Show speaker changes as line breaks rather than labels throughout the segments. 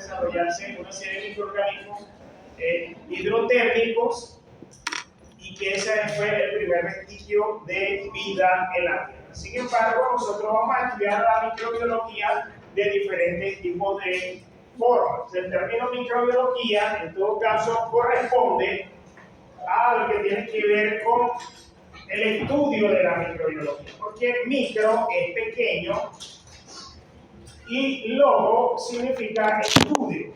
desarrollarse una serie de microorganismos hidrotérmicos y que ese fue el primer vestigio de vida en la Tierra. Sin embargo, nosotros vamos a estudiar la microbiología de diferentes tipos de formas. El término microbiología, en todo caso, corresponde a lo que tiene que ver con el estudio de la microbiología, porque micro es pequeño y logo significa estudio,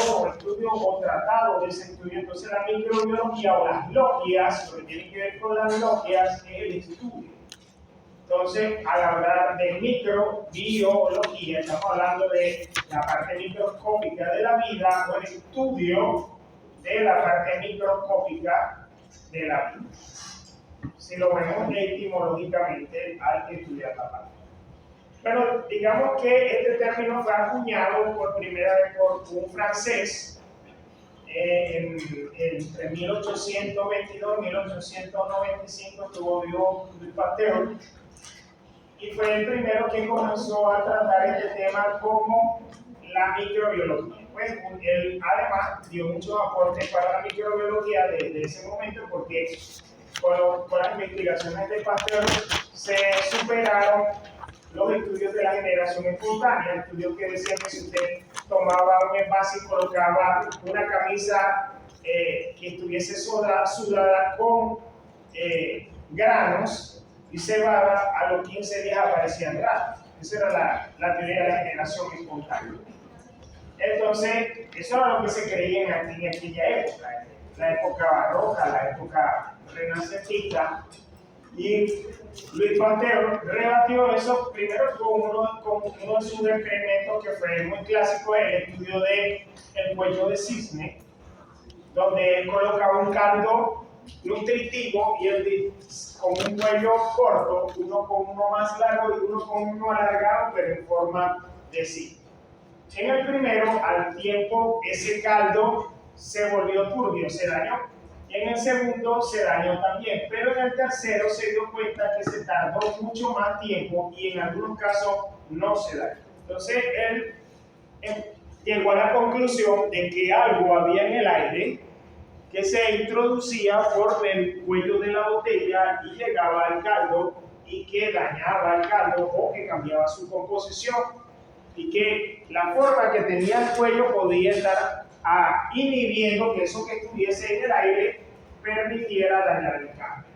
o estudio o tratado de ese estudio. Entonces la microbiología o las logias, lo que tiene que ver con las logias es el estudio. Entonces, al hablar de microbiología, estamos hablando de la parte microscópica de la vida o el estudio de la parte microscópica de la vida. Si lo vemos etimológicamente, hay que estudiar la parte. Pero digamos que este término fue acuñado por primera vez por un francés entre 1822 y 1895, estuvo vivo Louis Pasteur, y fue el primero que comenzó a tratar este tema como la microbiología. Pues él además dio muchos aportes para la microbiología desde ese momento, porque con las investigaciones de Pasteur se superaron los estudios de la generación espontánea, estudios que decían que si usted tomaba un envase y colocaba una camisa que estuviese sudada con granos y cebada, a los 15 días aparecían granos. Esa era la teoría de la generación espontánea. Entonces, eso era lo que se creía en aquella época, la época barroca, la época renacentista. Y Louis Pasteur rebatió eso primero con uno de sus experimentos que fue muy clásico, el estudio del cuello de cisne, donde él colocaba un caldo nutritivo y él con un cuello corto, uno con uno más largo y uno con uno alargado, pero en forma de cisne. En el primero, al tiempo, ese caldo se volvió turbio, se dañó. En el segundo se dañó también, pero en el tercero se dio cuenta que se tardó mucho más tiempo y en algunos casos no se dañó. Entonces él llegó a la conclusión de que algo había en el aire que se introducía por el cuello de la botella y llegaba al caldo y que dañaba el caldo o que cambiaba su composición, y que la forma que tenía el cuello podía estar inhibiendo que eso que estuviese en el aire permitiera dañar el caldo.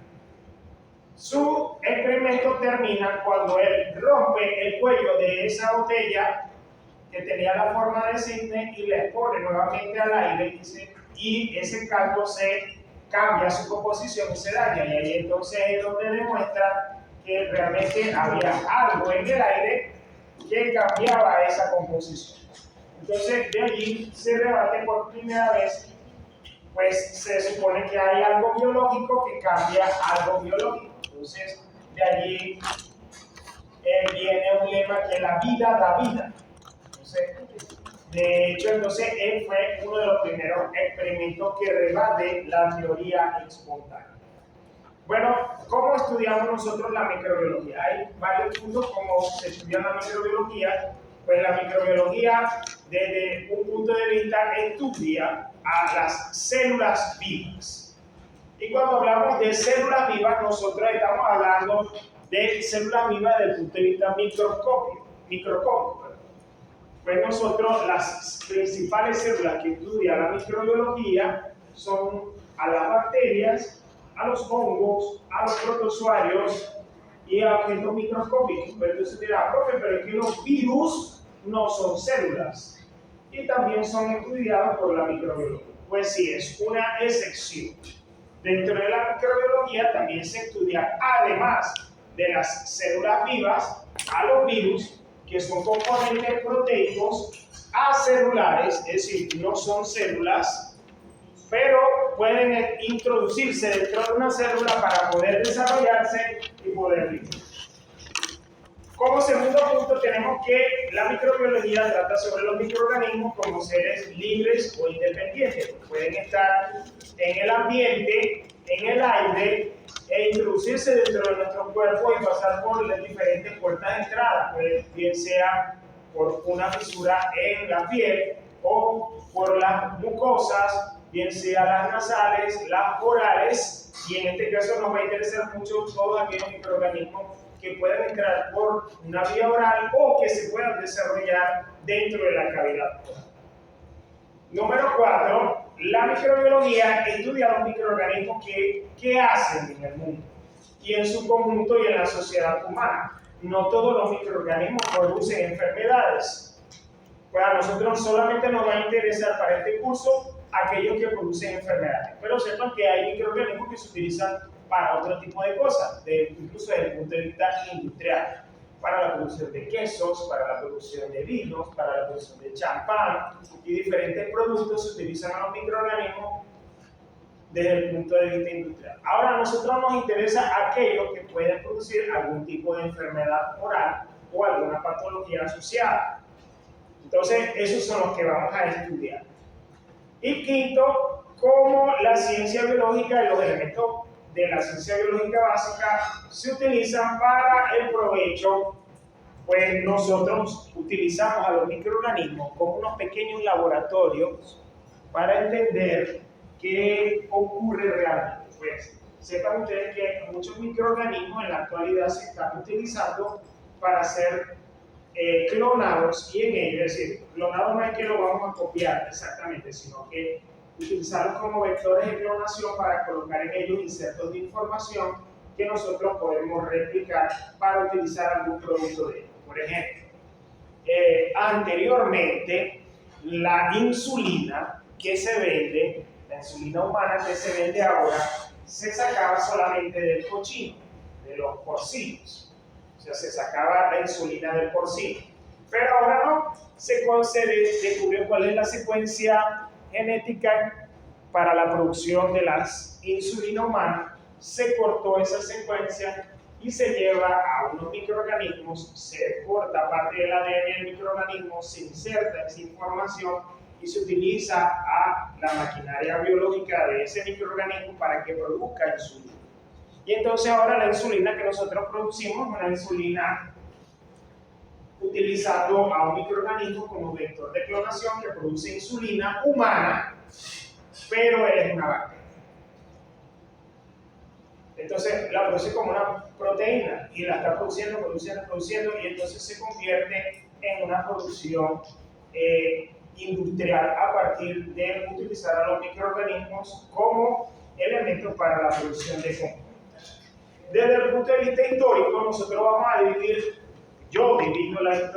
Su experimento termina cuando él rompe el cuello de esa botella que tenía la forma de cisne y la expone nuevamente al aire, y ese caldo se cambia su composición y se daña, y ahí entonces es donde demuestra que realmente había algo en el aire que cambiaba esa composición. Entonces de allí se rebate por primera vez, pues se supone que hay algo biológico que cambia algo biológico. Entonces de allí viene un lema que la vida da vida. Entonces, de hecho, entonces él fue uno de los primeros experimentos que rebate la teoría espontánea. Bueno, ¿cómo estudiamos nosotros la microbiología? Hay varios puntos como se estudia la microbiología. Pues la microbiología, desde un punto de vista, estudia a las células vivas. Y cuando hablamos de células vivas, nosotros estamos hablando de células vivas desde el punto de vista microscópico. Pues nosotros, las principales células que estudia la microbiología son a las bacterias, a los hongos, a los protozoarios y a objetos microscópicos. Pero entonces dirá, profe, pero es que los virus no son células y también son estudiados por la microbiología. Pues sí, es una excepción. Dentro de la microbiología también se estudia, además de las células vivas, a los virus, que son componentes proteicos acelulares, es decir, no son células, pero pueden introducirse dentro de una célula para poder desarrollarse y poder vivir. Como segundo punto, tenemos que la microbiología trata sobre los microorganismos como seres libres o independientes. Pueden estar en el ambiente, en el aire, e introducirse dentro de nuestro cuerpo y pasar por las diferentes puertas de entrada, bien sea por una fisura en la piel, o por las mucosas, bien sea las nasales, las orales, y en este caso nos va a interesar mucho todos aquellos microorganismos que pueden entrar por una vía oral o que se puedan desarrollar dentro de la cavidad oral. Número 4, la microbiología estudia los microorganismos que hacen en el mundo y en su conjunto y en la sociedad humana. No todos los microorganismos producen enfermedades. Para nosotros solamente nos va a interesar para este curso aquellos que producen enfermedades, pero sepan que hay microorganismos que se utilizan para otro tipo de cosas, incluso desde el punto de vista industrial, para la producción de quesos, para la producción de vinos, para la producción de champán y diferentes productos se utilizan a los microorganismos desde el punto de vista industrial. Ahora a nosotros nos interesa aquellos que pueden producir algún tipo de enfermedad oral o alguna patología asociada. Entonces, esos son los que vamos a estudiar. Y quinto, cómo la ciencia biológica y los elementos de la ciencia biológica básica se utilizan para el provecho. Pues nosotros utilizamos a los microorganismos como unos pequeños laboratorios para entender qué ocurre realmente. Pues sepan ustedes que muchos microorganismos en la actualidad se están utilizando para ser clonados, y en ellos, es decir, clonados no es que lo vamos a copiar exactamente, sino que utilizarlos como vectores de clonación para colocar en ellos insertos de información que nosotros podemos replicar para utilizar algún producto de ellos. Por ejemplo, anteriormente la insulina que se vende, la insulina humana que se vende ahora, se sacaba solamente del cochino, de los porcinos. O sea, se sacaba la insulina del porcino. Pero ahora no, se descubrió cuál es la secuencia genética para la producción de la insulina humana, se cortó esa secuencia y se lleva a unos microorganismos, se corta parte del ADN del microorganismo, se inserta esa información y se utiliza a la maquinaria biológica de ese microorganismo para que produzca insulina. Y entonces ahora la insulina que nosotros producimos es una insulina utilizando a un microorganismo como vector de clonación que produce insulina humana, pero él es una bacteria. Entonces la produce como una proteína y la está produciendo y entonces se convierte en una producción industrial a partir de utilizar a los microorganismos como elementos para la producción de compuestos. Desde el punto de vista histórico, nosotros vamos a yo divido la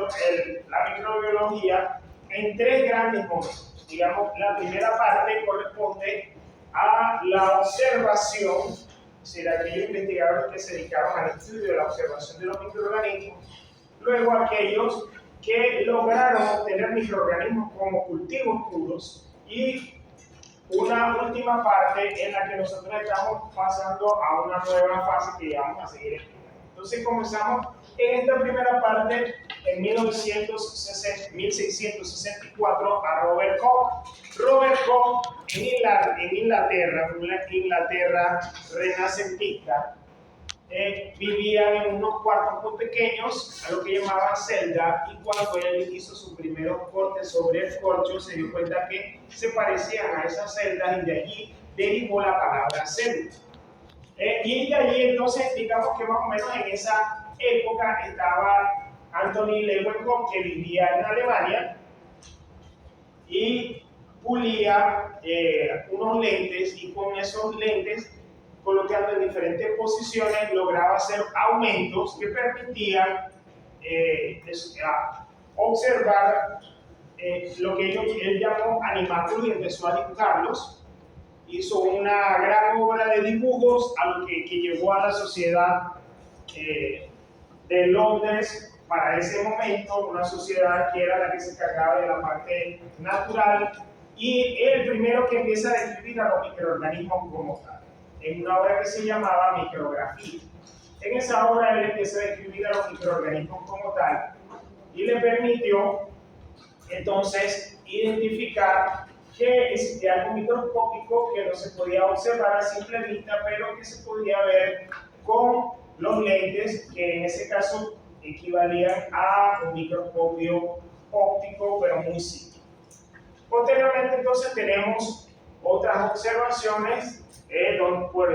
microbiología en tres grandes momentos. Digamos, la primera parte corresponde a la observación, es decir, aquellos investigadores que se dedicaron al estudio de la observación de los microorganismos, luego aquellos que lograron obtener microorganismos como cultivos puros, y una última parte en la que nosotros estamos pasando a una nueva fase que ya vamos a seguir explicando. Entonces comenzamos en esta primera parte en 1664 a Robert Koch. Robert Koch en Inglaterra, una Inglaterra renacentista, vivían en unos cuartos muy pequeños, a lo que llamaban celda, y cuando él hizo sus primeros cortes sobre el corcho se dio cuenta que se parecían a esas celdas y de allí derivó la palabra celda. Y de allí entonces digamos que más o menos en esa época estaba Anthony Leeuwenhoek, que vivía en Alemania y pulía unos lentes, y con esos lentes, colocando en diferentes posiciones, lograba hacer aumentos que permitían observar lo que él llamó animáculos, y empezó a dibujarlos. Hizo una gran obra de dibujos, a lo que llevó a la sociedad de Londres para ese momento, una sociedad que era la que se encargaba de la parte natural, y el primero que empieza a describir a los microorganismos como tal, en una obra que se llamaba Micrografía. En esa obra él empieza a describir a los microorganismos como tal y le permitió entonces identificar que existía algo microscópico que no se podía observar a simple vista, pero que se podía ver con los lentes, que en ese caso equivalían a un microscopio óptico, pero muy simple. Posteriormente entonces tenemos otras observaciones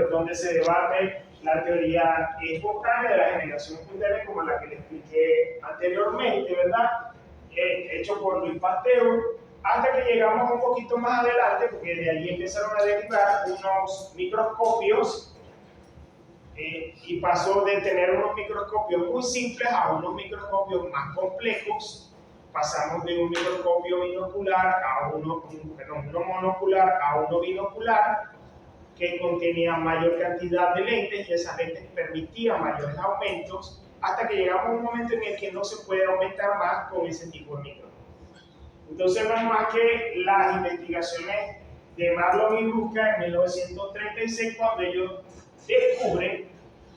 donde se debate la teoría espontánea de la generación espontánea, como la que les expliqué anteriormente, ¿verdad? Hecho por Louis Pasteur, hasta que llegamos un poquito más adelante, porque de allí empezaron a derivar unos microscopios, y pasó de tener unos microscopios muy simples a unos microscopios más complejos. Pasamos de un microscopio binocular a uno monocular a uno binocular, que contenía mayor cantidad de lentes, y esas lentes permitían mayores aumentos, hasta que llegamos a un momento en el que no se puede aumentar más con ese tipo de microscopio. Entonces no es más que las investigaciones de Marlon y Ruska en 1936, cuando ellos descubren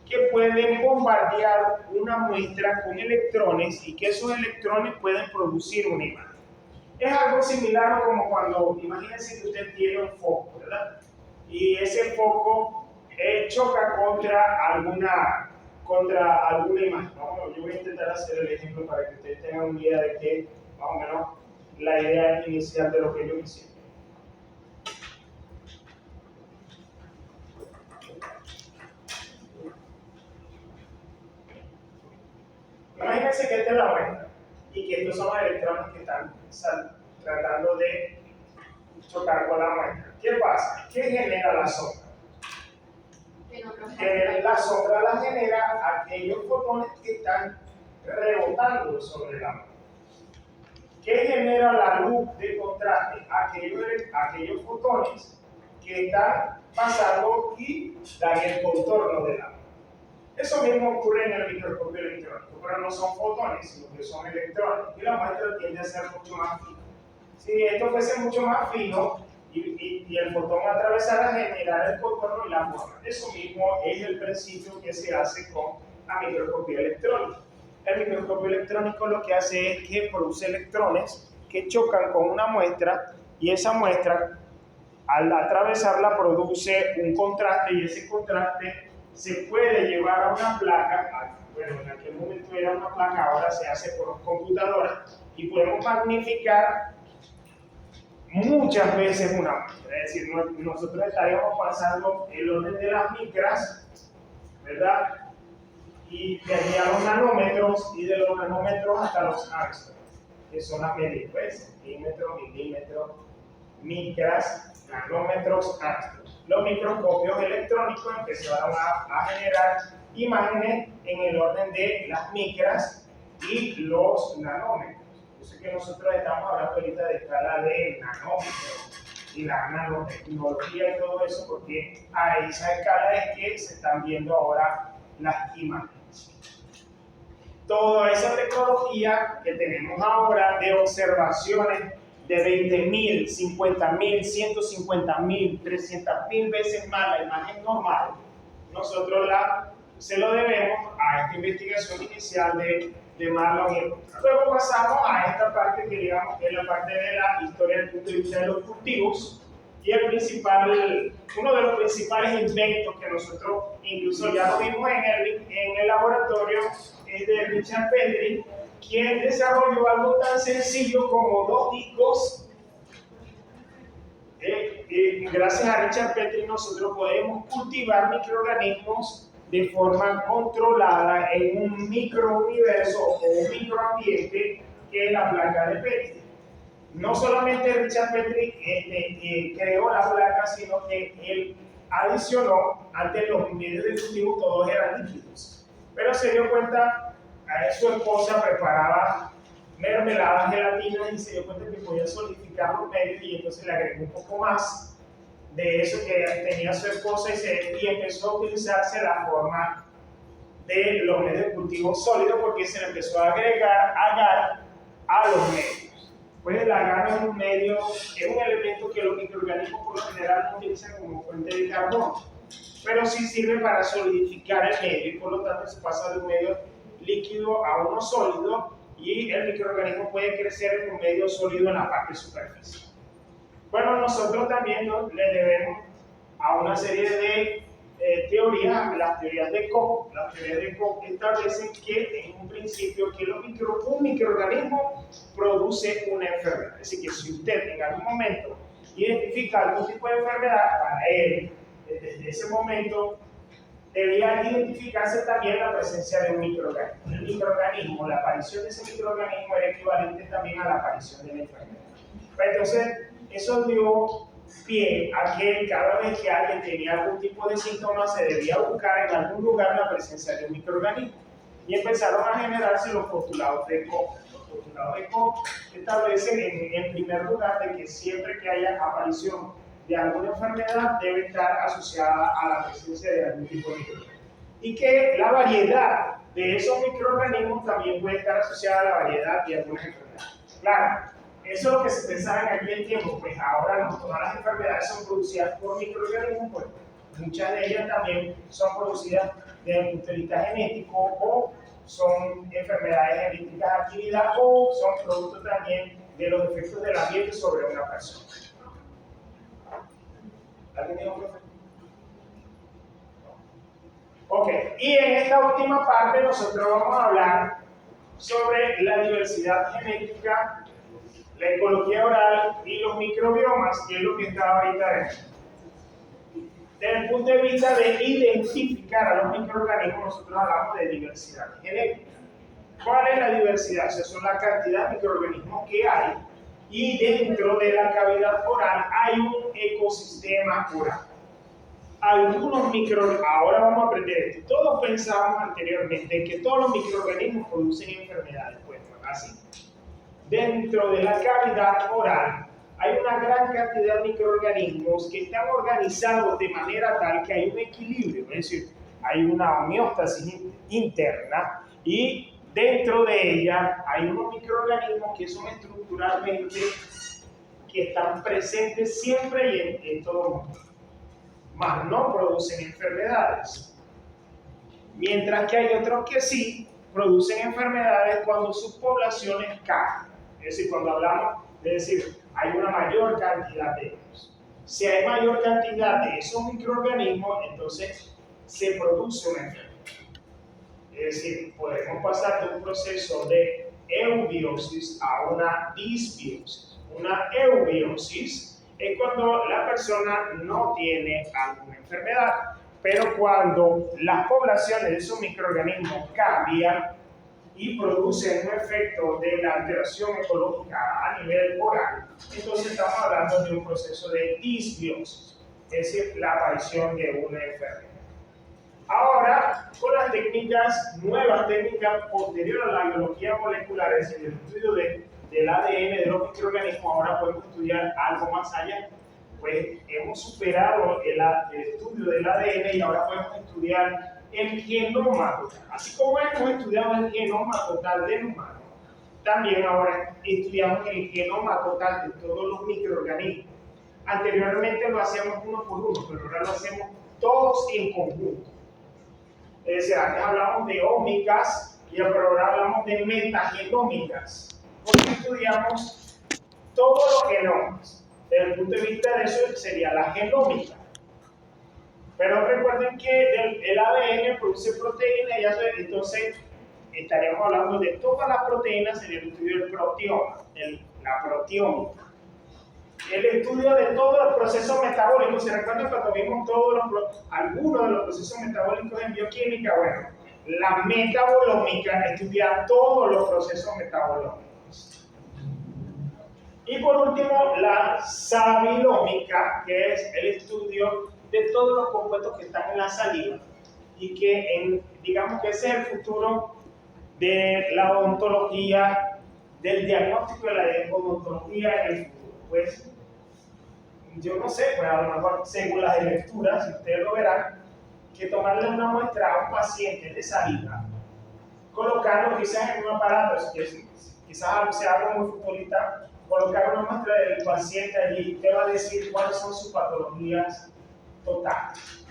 que pueden bombardear una muestra con electrones y que esos electrones pueden producir una imagen. Es algo similar como cuando, imagínense que usted tiene un foco, ¿verdad? Y ese foco choca contra alguna imagen. Vamos, yo voy a intentar hacer el ejemplo para que ustedes tengan una idea de que, más o menos, la idea inicial de lo que yo quisiera. Imagínense que esta es la muestra y que estos son los electrones que están tratando de chocar con la muestra. ¿Qué pasa? ¿Qué genera la sombra? La sombra la genera aquellos fotones que están rebotando sobre la muestra. ¿Qué genera la luz de contraste? Aquellos fotones que están pasando y dan el contorno de la muestra. Eso mismo ocurre en el microscopio electrónico, pero no son fotones, sino que son electrones, y la muestra tiende a ser mucho más fina. Si esto fuese mucho más fino y el fotón atravesara, generar el contorno y la forma. Eso mismo es el principio que se hace con la microscopía electrónica. El microscopio electrónico lo que hace es que produce electrones que chocan con una muestra, y esa muestra, al atravesarla, produce un contraste, y ese contraste se puede llevar a una placa. Bueno, en aquel momento era una placa, ahora se hace por computadoras, y podemos magnificar muchas veces una muestra. Es decir, nosotros estaríamos pasando el orden de las micras, ¿verdad? Y de allí a los nanómetros, y de los nanómetros hasta los angstroms, que son las medidas, ¿ves? Centímetros, milímetros, micras, nanómetros, angstroms. Los microscopios electrónicos empezaron a generar imágenes en el orden de las micras y los nanómetros. Yo sé que nosotros estamos hablando ahorita de escala de nanómetros y la nanotecnología y todo eso, porque a esa escala es que se están viendo ahora las imágenes. Toda esa tecnología que tenemos ahora de observaciones de 20.000, 50.000, 150.000, 300.000 veces más la imagen normal, nosotros se lo debemos a esta investigación inicial de Marlon y Ruska. Luego pasamos a esta parte que digamos que es la parte de la historia desde el punto de vista de los cultivos, y uno de los principales inventos que nosotros incluso ya lo vimos en el laboratorio es de Richard Petri, quien desarrolló algo tan sencillo como dos discos. Gracias a Richard Petri nosotros podemos cultivar microorganismos de forma controlada en un microuniverso o un microambiente que es la placa de Petri. No solamente Richard Petri creó la placa, sino que él adicionó, antes los medios de cultivo todos eran líquidos, pero se dio cuenta, su esposa preparaba mermeladas gelatinas y se dio cuenta que podía solidificar los medios, y entonces le agregó un poco más de eso que tenía su esposa, y empezó a utilizarse la forma de los medios de cultivo sólidos, porque se le empezó a agregar agar a los medios. Pues el agar es un elemento que los microorganismos por lo general no utilizan como fuente de carbono, pero sí sirve para solidificar el medio, y por lo tanto se pasa de un medio líquido a uno sólido, y el microorganismo puede crecer en un medio sólido en la parte superficial. Bueno, nosotros también le debemos a una serie de teorías, las teorías de Koch. Las teorías de Koch establecen que en un principio que un microorganismo produce una enfermedad. Es decir, que si usted en algún momento identifica algún tipo de enfermedad, para él, desde ese momento, debía identificarse también la presencia de un microorganismo. El microorganismo, la aparición de ese microorganismo era equivalente también a la aparición de la enfermedad. Entonces, eso dio pie a que cada vez que alguien tenía algún tipo de síntomas se debía buscar en algún lugar la presencia de un microorganismo. Y empezaron a generarse los postulados de Koch. Los postulados de Koch establecen en primer lugar de que siempre que haya aparición de alguna enfermedad debe estar asociada a la presencia de algún tipo de microorganismo. Y que la variedad de esos microorganismos también puede estar asociada a la variedad de algunas enfermedades. Claro, eso es lo que se pensaba en aquel tiempo, pues ahora no todas las enfermedades son producidas por microorganismos, pues muchas de ellas también son producidas desde el punto de vista genético o son enfermedades genéticas adquiridas o son producto también de los efectos del ambiente sobre una persona. ¿Alguien dijo, profe? Ok, y en esta última parte nosotros vamos a hablar sobre la diversidad genética, la ecología oral y los microbiomas, que es lo que está ahorita dentro. Desde el punto de vista de identificar a los microorganismos, nosotros hablamos de diversidad genética. ¿Cuál es la diversidad? O sea, son la cantidad de microorganismos que hay, y dentro de la cavidad oral hay un ecosistema oral. Algunos microorganismos, ahora vamos a aprender esto. Todos pensamos anteriormente que todos los microorganismos producen enfermedades, pues así. Dentro de la cavidad oral hay una gran cantidad de microorganismos que están organizados de manera tal que hay un equilibrio, es decir, hay una homeostasis interna y dentro de ella hay unos microorganismos que son estructuralmente que están presentes siempre y en todo el mundo, mas no producen enfermedades. Mientras que hay otros que sí producen enfermedades cuando sus poblaciones caen. Es decir, cuando hablamos de decir, hay una mayor cantidad de ellos. Si hay mayor cantidad de esos microorganismos, entonces se produce una enfermedad. Es decir, podemos pasar de un proceso de eubiosis a una disbiosis. Una eubiosis es cuando la persona no tiene alguna enfermedad, pero cuando las poblaciones de esos microorganismos cambian y producen un efecto de la alteración ecológica a nivel oral, entonces estamos hablando de un proceso de disbiosis, es decir, la aparición de una enfermedad. Ahora, con las técnicas, nuevas técnicas posteriores a la biología molecular, es decir, el estudio del ADN de los microorganismos, ahora podemos estudiar algo más allá. Pues hemos superado el estudio del ADN y ahora podemos estudiar el genoma total. Así como hemos estudiado el genoma total del humano, también ahora estudiamos el genoma total de todos los microorganismos. Anteriormente lo hacíamos uno por uno, pero ahora lo hacemos todos en conjunto. Es decir, antes hablamos de ómicas y ahora hablamos de metagenómicas, porque estudiamos todos los genomas. Desde el punto de vista de eso sería la genómica. Pero recuerden que el ADN produce proteínas, y entonces estaríamos hablando de todas las proteínas, sería el estudio del proteoma, la proteómica. El estudio de todos los procesos metabólicos, ¿se recuerdan cuando vimos algunos de los procesos metabólicos en bioquímica? Bueno, la metabolómica estudia todos los procesos metabolómicos. Y por último, la sabilómica, que es el estudio de todos los compuestos que están en la saliva y que digamos que ese es el futuro de la odontología, del diagnóstico de la odontología en el futuro. Pues yo no sé, pues a lo mejor según las lecturas, si ustedes lo verán, que tomarle una muestra a un paciente de saliva, colocarlo quizás en un aparato, quizás sea algo muy futbolista, colocar una muestra del paciente allí, te va a decir cuáles son sus patologías totales,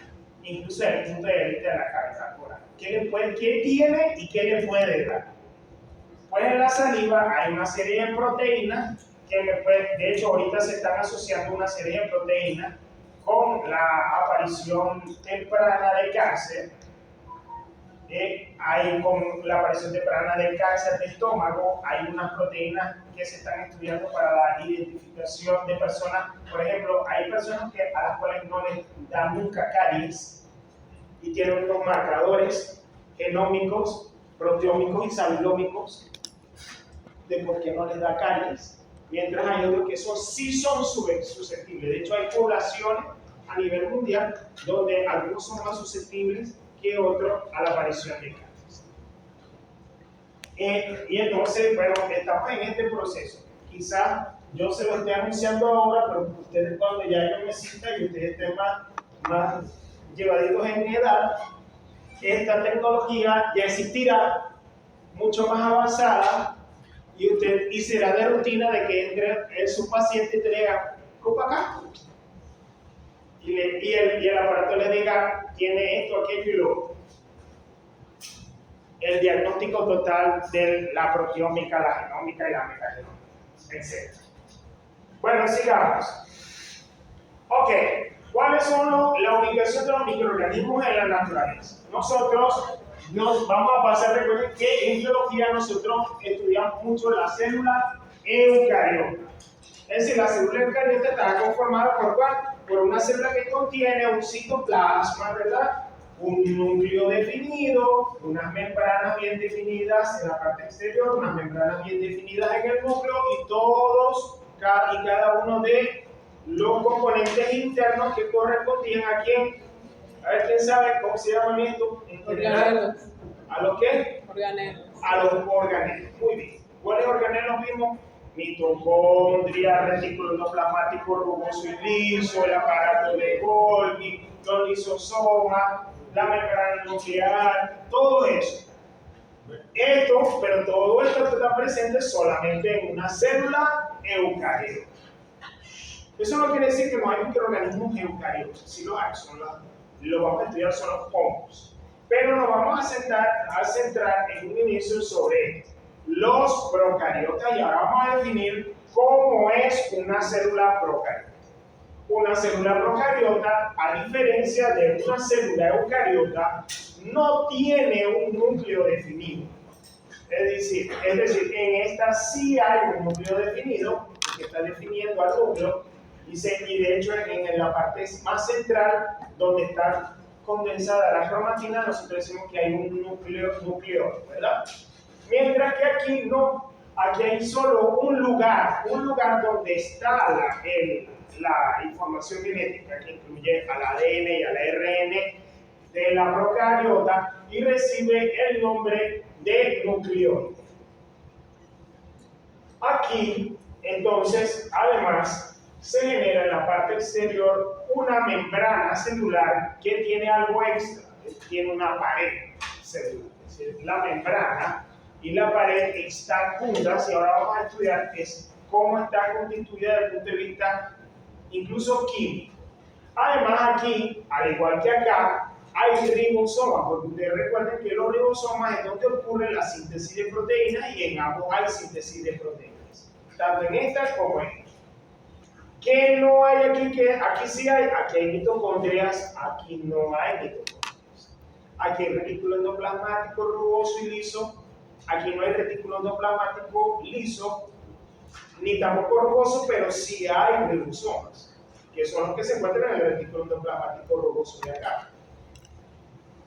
incluso desde el punto de vista de la cavidad oral. ¿Qué tiene y qué le puede dar? Pues en la saliva hay una serie de proteínas que de hecho ahorita se están asociando una serie de proteínas con la aparición temprana del cáncer, con la aparición temprana del cáncer de estómago, hay unas proteínas que se están estudiando para la identificación de personas. Por ejemplo, hay personas a las cuales no les da nunca caries y tienen unos marcadores genómicos, proteómicos y sabilómicos de por qué no les da caries, mientras hay otros que sí son susceptibles. De hecho, hay poblaciones a nivel mundial donde algunos son más susceptibles que otros a la aparición de cáncer. Y entonces, bueno, estamos en este proceso. Quizás yo se lo esté anunciando ahora, pero ustedes cuando ya yo me sienta y ustedes estén más llevaditos en mi edad, esta tecnología ya existirá mucho más avanzada y será de rutina de que entre su paciente y te diga, copa acá. Y el aparato le diga, tiene esto, aquello y lo otro. El diagnóstico total de la proteómica, la genómica y la metagenómica, etc. Bueno, sigamos. Ok, ¿cuáles son la ubicación de los microorganismos en la naturaleza? Nosotros nos vamos a pasar, recuerden que en biología nosotros estudiamos mucho la célula eucariota. Es decir, la célula eucariota está conformada por una célula que contiene un citoplasma, ¿verdad? Un núcleo definido, unas membranas bien definidas en la parte exterior, unas membranas bien definidas en el núcleo y cada uno de los componentes internos que correspondían a quién. A ver, ¿quién sabe cómo se llaman esto en general? ¿A los qué?
Organelos.
A los organelos. Muy bien. ¿Cuáles organelos vimos? Mitocondria, retículo endoplasmático rugoso y liso, el aparato de Golgi, los lisosomas, la membrana nuclear, todo eso. Pero todo esto está presente solamente en una célula eucariota. Eso no quiere decir que no hay microorganismos eucariotas, sí lo hay, lo vamos a estudiar, son los hongos. Pero nos vamos a centrar en un inicio sobre los procariotas y ahora vamos a definir cómo es una célula procariota. Una célula procariota, a diferencia de una célula eucariota, no tiene un núcleo definido. Es decir, en esta sí hay un núcleo definido, que está definiendo al núcleo, y de hecho en la parte más central, donde está condensada la cromatina, nosotros decimos que hay un núcleo, ¿verdad? Mientras que aquí no, aquí hay solo un lugar donde está la información genética, que incluye al ADN y al ARN de la procariota y recibe el nombre de nucleóide. Aquí, entonces, además, se genera en la parte exterior una membrana celular que tiene algo extra, tiene una pared celular. Es decir, la membrana y la pared están juntas y ahora vamos a estudiar cómo está constituida desde el punto de vista incluso químico. Además, aquí, al igual que acá, hay ribosomas, porque ustedes recuerden que los ribosomas es donde ocurre la síntesis de proteínas y en ambos hay síntesis de proteínas, tanto en esta como en esta. ¿Qué no hay aquí? Aquí sí hay, aquí hay mitocondrias, aquí no hay mitocondrias. Aquí hay retículo endoplasmático rugoso y liso, aquí no hay retículo endoplasmático liso, ni tampoco rugoso, pero sí hay ribosomas, que son los que se encuentran en el retículo endoplasmático rugoso de acá.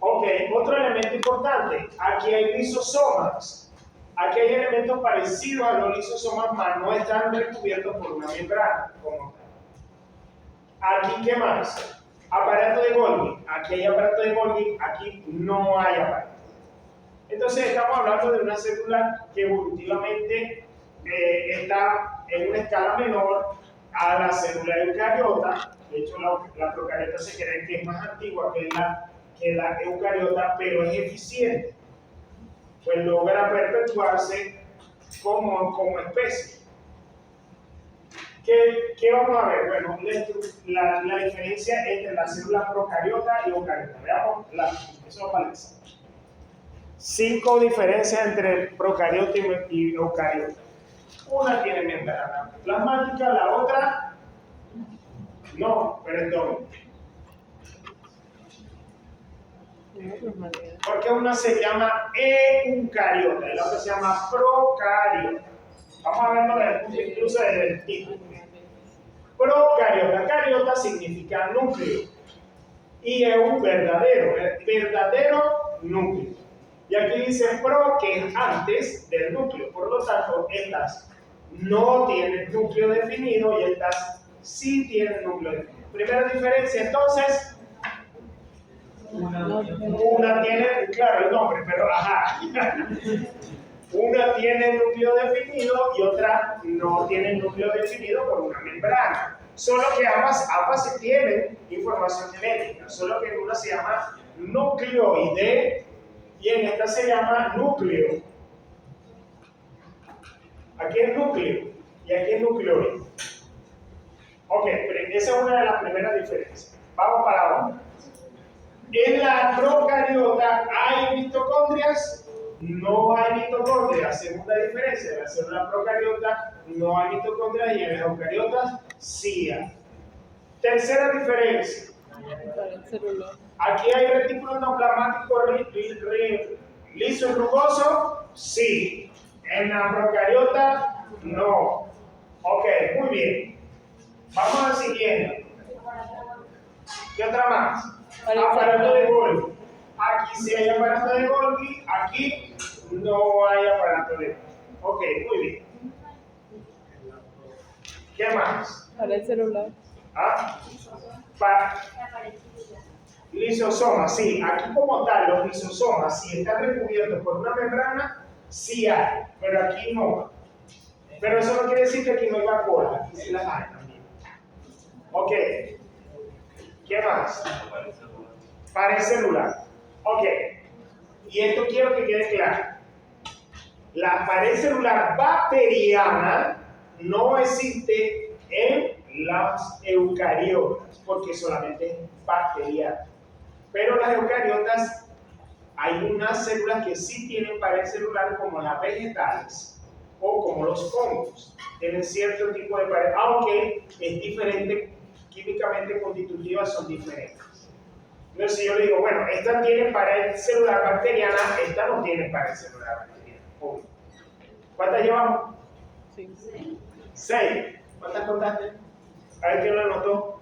Ok, otro elemento importante, aquí hay lisosomas. Aquí hay elementos parecidos a los lisosomas, pero no están recubiertos por una membrana como tal. Aquí, ¿qué más? Aparato de Golgi. Aquí hay aparato de Golgi, aquí no hay aparato. Entonces estamos hablando de una célula que evolutivamente está en una escala menor a la célula eucariota. De hecho, la procariota se cree que es más antigua que la eucariota, pero es eficiente. Pues logra perpetuarse como especie. ¿Qué vamos a ver? Bueno, la diferencia entre la célula procariota y eucariota. Veamos eso para el examen. 5 diferencias entre procariota y eucariota. Una tiene membrana plasmática, la otra No, pero es doble. Porque una se llama eucariota y la otra se llama procariota. Vamos a verlo incluso desde el título. Procariota, cariota significa núcleo y eu verdadero núcleo. Y aquí dice pro, que es antes del núcleo, por lo tanto estas no tienen núcleo definido y estas sí tienen núcleo definido. Primera diferencia entonces, una tiene, claro, el nombre, pero ajá. Una tiene núcleo definido y otra no tiene núcleo definido por una membrana. Solo que ambas sí tienen información genética, solo que en una se llama nucleoide y en esta se llama núcleo. Aquí es núcleo y aquí es nucleoide. Ok, esa es una de las primeras diferencias. Vamos para otra. En la procariota hay mitocondrias, no hay mitocondrias. Segunda diferencia, en la célula procariota no hay mitocondrias y en las eucariotas sí hay. Tercera diferencia. Aquí hay retículo endoplasmático liso y rugoso, sí. En la procariota no. Ok, muy bien. Vamos al siguiente. ¿Qué otra más? Aparato de Golgi. Aquí sí hay aparato de Golgi, aquí no hay aparato de Golgi. Ok, muy bien. ¿Qué más?
Para el celular.
¿Ah? Lisosomas, sí. Aquí como tal, los lisosomas, si están recubiertos por una membrana, sí hay, pero aquí no. Pero eso no quiere decir que aquí no hay cola, aquí sí las hay también. Ok. ¿Qué más? Pared celular. Ok. Y esto quiero que quede claro. La pared celular bacteriana no existe en las eucariotas, porque solamente es bacteriana. Pero las eucariotas, hay unas células que sí tienen pared celular, como las vegetales o como los hongos. Tienen cierto tipo de pared, aunque es diferente, químicamente constitutivas son diferentes. Entonces, si yo le digo, bueno, esta tiene pared celular bacteriana, esta no tiene pared celular bacteriana. Obvio. ¿Cuántas llevamos? 6. ¿Cuántas contaste? A ver quién lo anotó.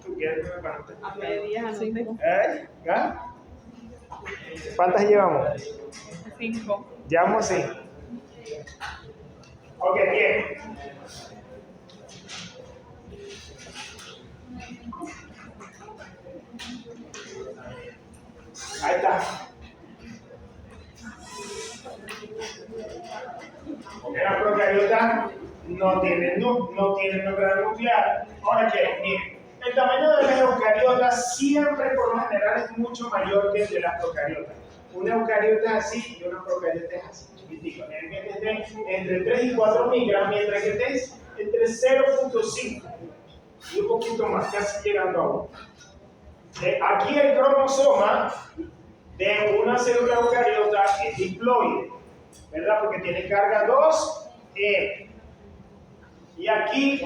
¿Tú quieres que me anote?
A medias, 5.
¿Ya? ¿Cuántas llevamos?
5.
Llevamos 5. Ok, bien. Ahí está. La procariota no tiene membrana nuclear. Ahora que, miren, el tamaño de las eucariotas siempre por lo general es mucho mayor que el de las procariotas. Una eucariota es así y una procariota es así, chiquitico. Miren que esté entre 3 y 4 micras, mientras que esté entre 0.5 y un poquito más, casi llegando a 1. Aquí el cromosoma de una célula eucariota es diploide, ¿verdad? Porque tiene carga 2'. Y aquí,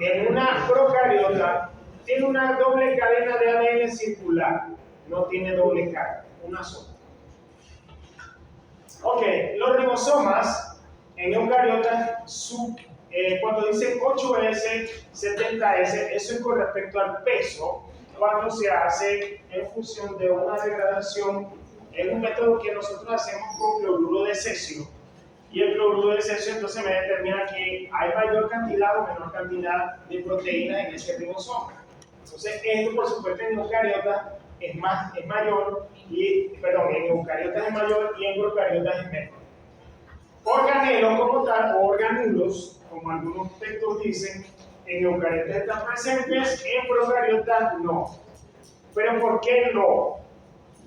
en una procariota, tiene una doble cadena de ADN circular, no tiene doble carga, una sola. Ok, los ribosomas en eucariotas, cuando dicen 8S, 70S, eso es con respecto al peso, cuando se hace en función de una degradación, es un método que nosotros hacemos con cloruro de cesio. Y el cloruro de cesio entonces me determina que hay mayor cantidad o menor cantidad de proteínas en ese ribosoma. Entonces, esto por supuesto en eucariotas es mayor, en eucariotas es mayor y en procariotas es menor. Organelos como tal, o organulos, como algunos textos dicen, en eucariotas están presentes, en procariotas no. ¿Pero por qué no?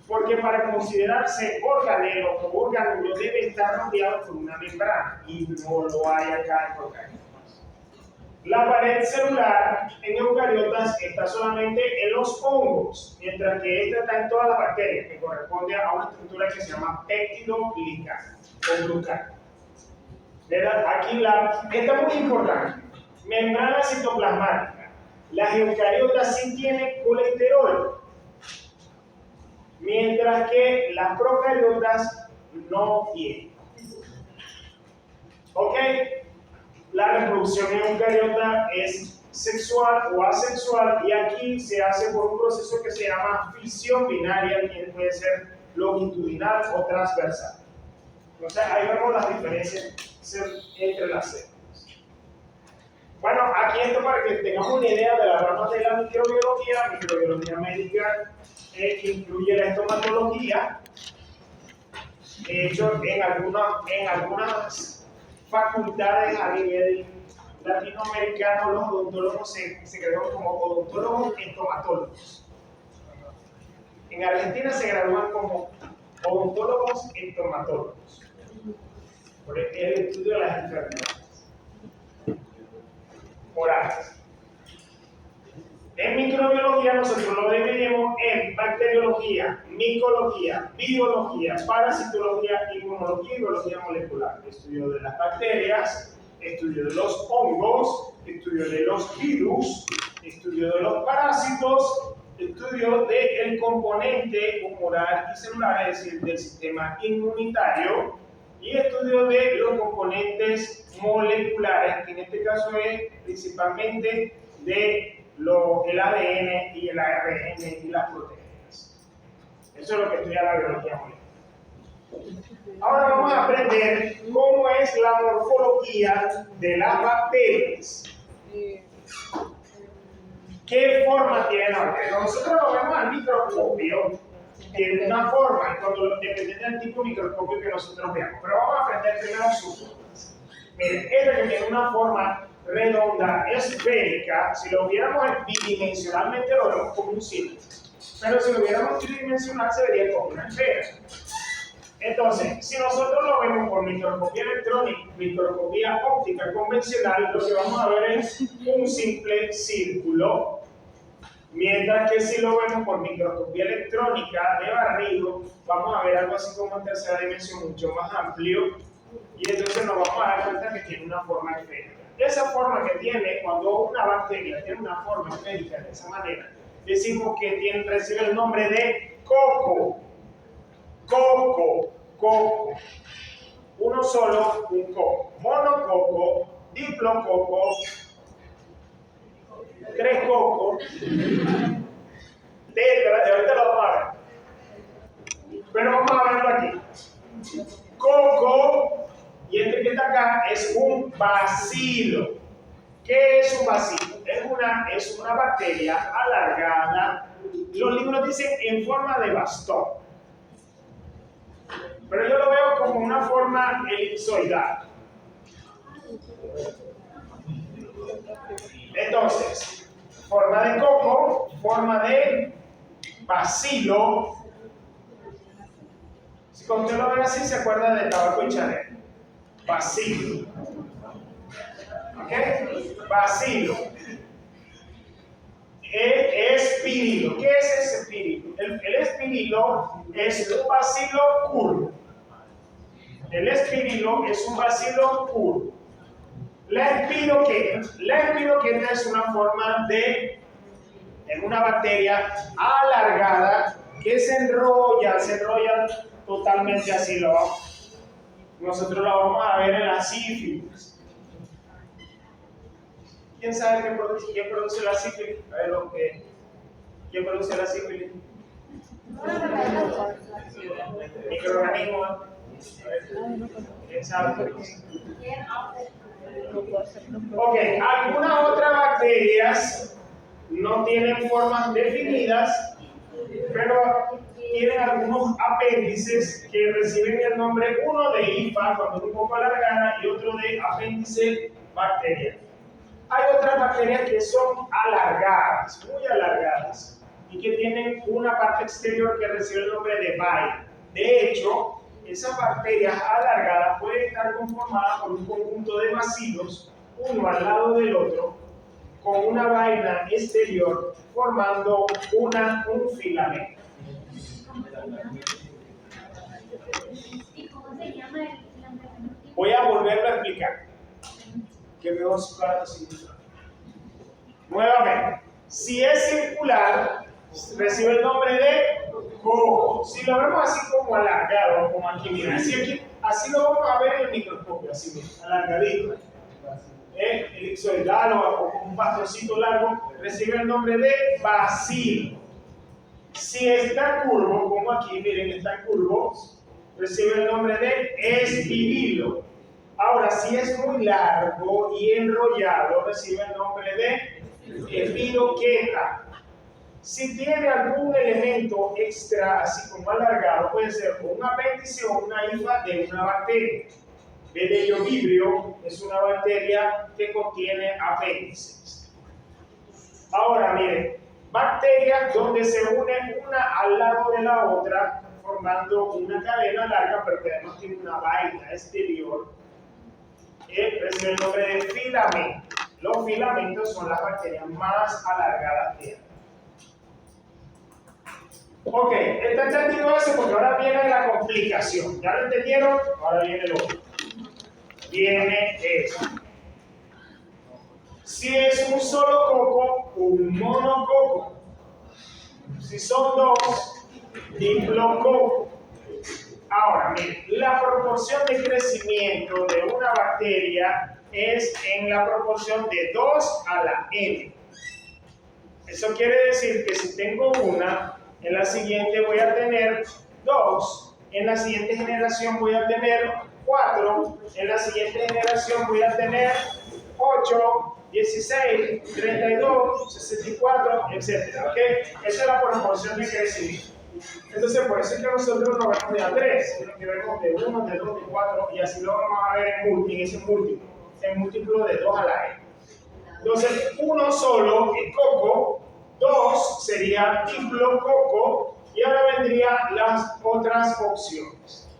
Porque para considerarse organelo o organulo debe estar rodeado por una membrana y no lo hay acá en procariotas. La pared celular en eucariotas está solamente en los hongos, mientras que esta está en todas las bacterias, que corresponde a una estructura que se llama peptidoglicano o glucano. ¿Verdad? Aquí esta es muy importante. Membrana citoplasmática. Las eucariotas sí tienen colesterol, mientras que las procariotas no tienen. ¿Ok? La reproducción en eucariota es sexual o asexual y aquí se hace por un proceso que se llama fisión binaria, que puede ser longitudinal o transversal. Entonces ahí vemos las diferencias entre las células. Bueno, aquí esto para que tengamos una idea de las ramas de la microbiología médica que incluye la estomatología. De hecho, en algunas facultades a nivel latinoamericano, los odontólogos se gradúan como odontólogos estomatólogos. En Argentina se gradúan como odontólogos estomatólogos, por el estudio de las enfermedades orales. En microbiología nosotros lo dividimos en bacteriología, micología, biología, parasitología, inmunología y biología molecular. Estudio de las bacterias, estudio de los hongos, estudio de los virus, estudio de los parásitos, estudio del componente humoral y celular, es decir, del sistema inmunitario, y estudio de los componentes moleculares, que en este caso es principalmente el ADN y el ARN y las proteínas. Eso es lo que estudia la biología molecular. Ahora vamos a aprender cómo es la morfología de las bacterias. ¿Qué forma tiene la bacteria? Nosotros lo vemos al microscopio, tiene una forma, dependiendo del tipo de microscopio que nosotros veamos. Pero vamos a aprender primero sus formas. Miren, esta que tiene una forma redonda, esférica, si lo viéramos bidimensionalmente lo vemos como un círculo. Pero si lo viéramos tridimensional se vería como una esfera. Entonces, si nosotros lo vemos por microscopía electrónica, microscopía óptica convencional, lo que vamos a ver es un simple círculo, mientras que si lo vemos por microscopía electrónica de barrido, vamos a ver algo así como en tercera dimensión mucho más amplio, y entonces nos vamos a dar cuenta que tiene una forma esférica. Esa forma que tiene, cuando una bacteria tiene una forma esférica de esa manera, decimos que recibe el nombre de coco. Coco. Uno solo, un coco. Monococo, diplococo, tres cocos, tetra, y ahorita lo vamos a ver. Pero vamos a verlo aquí. Coco, y este que está acá es un bacilo. ¿Qué es un bacilo? Es una bacteria alargada. Los libros dicen en forma de bastón. Pero yo lo veo como una forma elipsoidal. Entonces, forma de coco, forma de bacilo. Si cuando usted lo ve así, se acuerda de tabaco y Chanel. Bacilo. ¿Ok? Bacilo. Espirilo. ¿Qué es ese espirilo? El espirilo es un bacilo curvo. El espirilo es un bacilo curvo. La espiroqueta es una forma en una bacteria alargada que se enrolla totalmente así. Nosotros lo vamos a ver en la sífilis. ¿Quién sabe quién produce la sífilis? A ver, ¿quién produce la sífilis? Microorganismos. ¿Quién sabe? Ok, algunas otras bacterias no tienen formas definidas, pero tienen algunos apéndices que reciben el nombre, uno de hifa, cuando es un poco alargada, y otro de apéndice bacteriano. Hay otras bacterias que son alargadas, muy alargadas, y que tienen una parte exterior que recibe el nombre de vaina. De hecho, esas bacterias alargadas pueden estar conformadas por un conjunto de bacilos, uno al lado del otro, con una vaina exterior, formando un filamento. Voy a volverlo a explicar. Que veo claro. Nuevamente, si es circular, recibe el nombre de coco. Si lo vemos así como alargado, como aquí, mira, así lo vamos a ver en el microscopio, así mismo, alargadito. Elipsoidal o un bastoncito largo, recibe el nombre de bacilo. Si está curvo, como aquí, miren, está curvo, recibe el nombre de espirilo. Ahora, si es muy largo y enrollado, recibe el nombre de espiroqueta. Si tiene algún elemento extra, así como alargado, puede ser un apéndice o una hifa de una bacteria. El Heliovibrio es una bacteria que contiene apéndices. Ahora, miren, bacterias donde se unen una al lado de la otra, formando una cadena larga, pero que además tiene una vaina exterior, recibe el nombre de filamento. Los filamentos son las bacterias más alargadas que hay. Ok, está entendido eso porque ahora viene la complicación. ¿Ya lo entendieron? Ahora viene lo otro. Viene eso. Si es un solo coco, un monococo. Si son dos, diplococo. Ahora, miren, la proporción de crecimiento de una bacteria es en la proporción de 2 a la n. Eso quiere decir que si tengo una, en la siguiente voy a tener 2, en la siguiente generación voy a tener 4, en la siguiente generación voy a tener 8, 16, 32, 64, etc. ¿Ok? Esa es la proporción de crecimiento. Entonces, por eso es que nosotros no vemos de a 3, sino que vemos de 1, de 2, de 4, y así lo vamos a ver en ese múltiplo, en múltiplo de 2 a la n. Entonces, uno solo es coco, 2 sería diplococo, y ahora vendrían las otras opciones.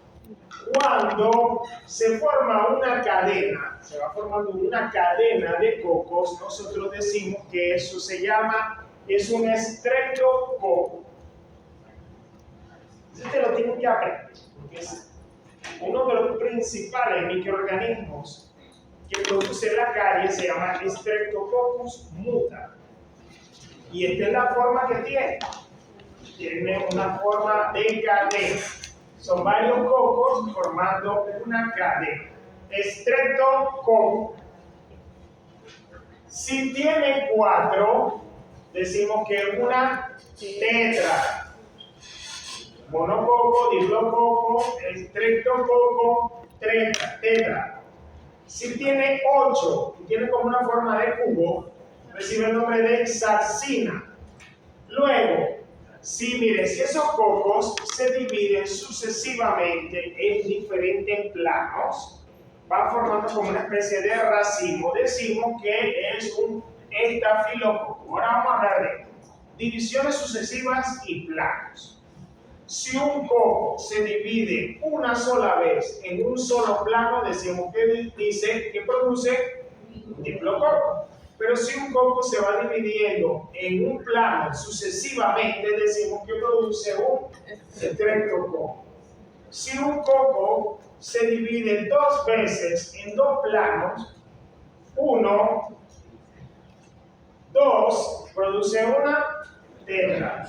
Cuando se forma una cadena, se va formando una cadena de cocos, nosotros decimos que eso se llama, es un estreptococo. Ustedes lo tienen que aprender, porque es uno de los principales microorganismos que produce la carie, se llama Streptococcus muta. Y esta es la forma que tiene. Tiene una forma de cadena. Son varios cocos formando una cadena. Streptococcus. Si tiene 4, decimos que es una tetra. Monococo, diplococo, streptococo, tetra. Si tiene 8 y tiene como una forma de cubo, recibe el nombre de saxina. Luego, si esos cocos se dividen sucesivamente en diferentes planos, van formando como una especie de racimo. Decimos que es un estafilococo. Ahora vamos a hablar de divisiones sucesivas y planos. Si un coco se divide una sola vez en un solo plano, decimos que produce diplococo. Pero si un coco se va dividiendo en un plano sucesivamente, decimos que produce un estreptococo. Si un coco se divide 2 veces en 2 planos, 1, 2, produce una tetra.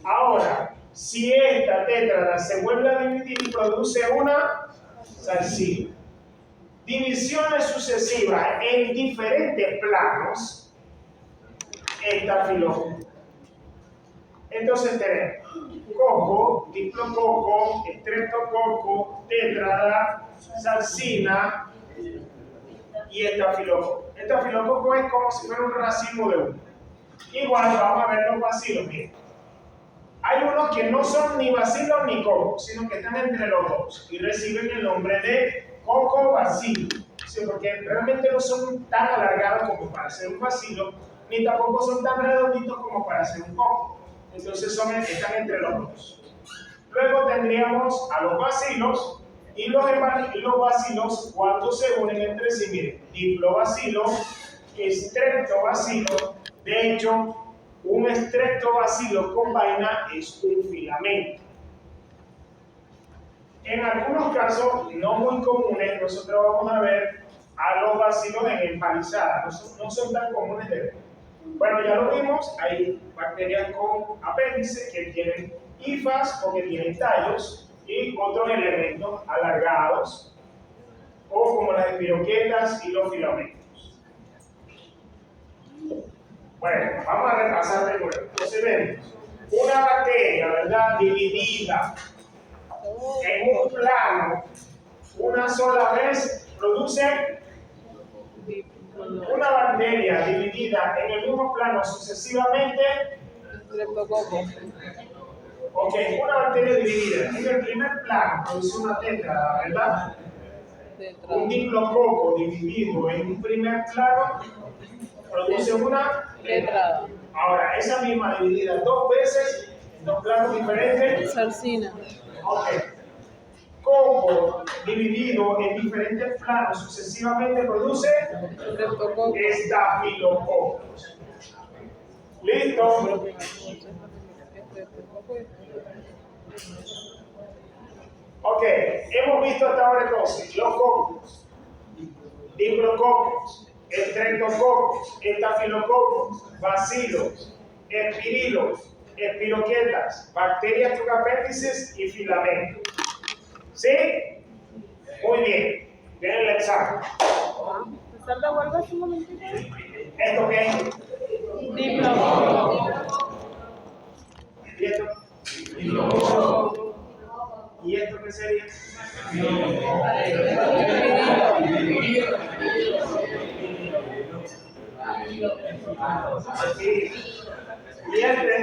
Ahora, si esta tétrada se vuelve a dividir y produce una saxina. Divisiones sucesivas en diferentes planos, estafilococo. Entonces tenemos coco, diplococo, estreptococo, tétrada, saxina y estafilococo. Estafilococo es como si fuera un racimo de uva. Igual vamos a ver los bacilos, miren. Hay unos que no son ni bacilos ni cocos, sino que están entre los dos y reciben el nombre de coco bacilo. ¿Sí? Porque realmente no son tan alargados como para ser un bacilo, ni tampoco son tan redonditos como para ser un coco. Entonces están entre los dos. Luego tendríamos a los bacilos y los bacilos cuando se unen entre sí. Miren, diplobacilo, estreptobacilo. De hecho, un estreptobacilo con vaina es un filamento. En algunos casos, no muy comunes, nosotros vamos a ver a los bacilos en empalizada. No son tan comunes de ver. Bueno, ya lo vimos, hay bacterias con apéndice que tienen hifas o que tienen tallos y otros elementos alargados, o como las espiroquetas y los filamentos. Bueno, vamos a repasar de nuevo. Entonces vemos una bacteria, ¿verdad?, dividida en un plano una sola vez, produce una bacteria dividida en el mismo plano sucesivamente. Ok, una bacteria dividida en el primer plano produce una tétrada, ¿verdad? Un diplococo dividido en un primer plano produce una tétrada. Ahora, esa misma dividida dos veces en dos planos diferentes.
Sarcina.
Ok. Coco dividido en diferentes planos sucesivamente produce estafilococos. ¿Listo? Ok, hemos visto hasta ahora entonces los cocos, diplococos, estreptococos, estafilococos, bacilos, espirilos, espiroquetas, bacterias con apéndices y filamentos. ¿Sí? Muy bien. Viene el examen.
¿Salda vuelvas un momentito?
¿Esto qué es?
Diplococo.
¿Y esto? ¿Y esto qué sería? ¿Y este?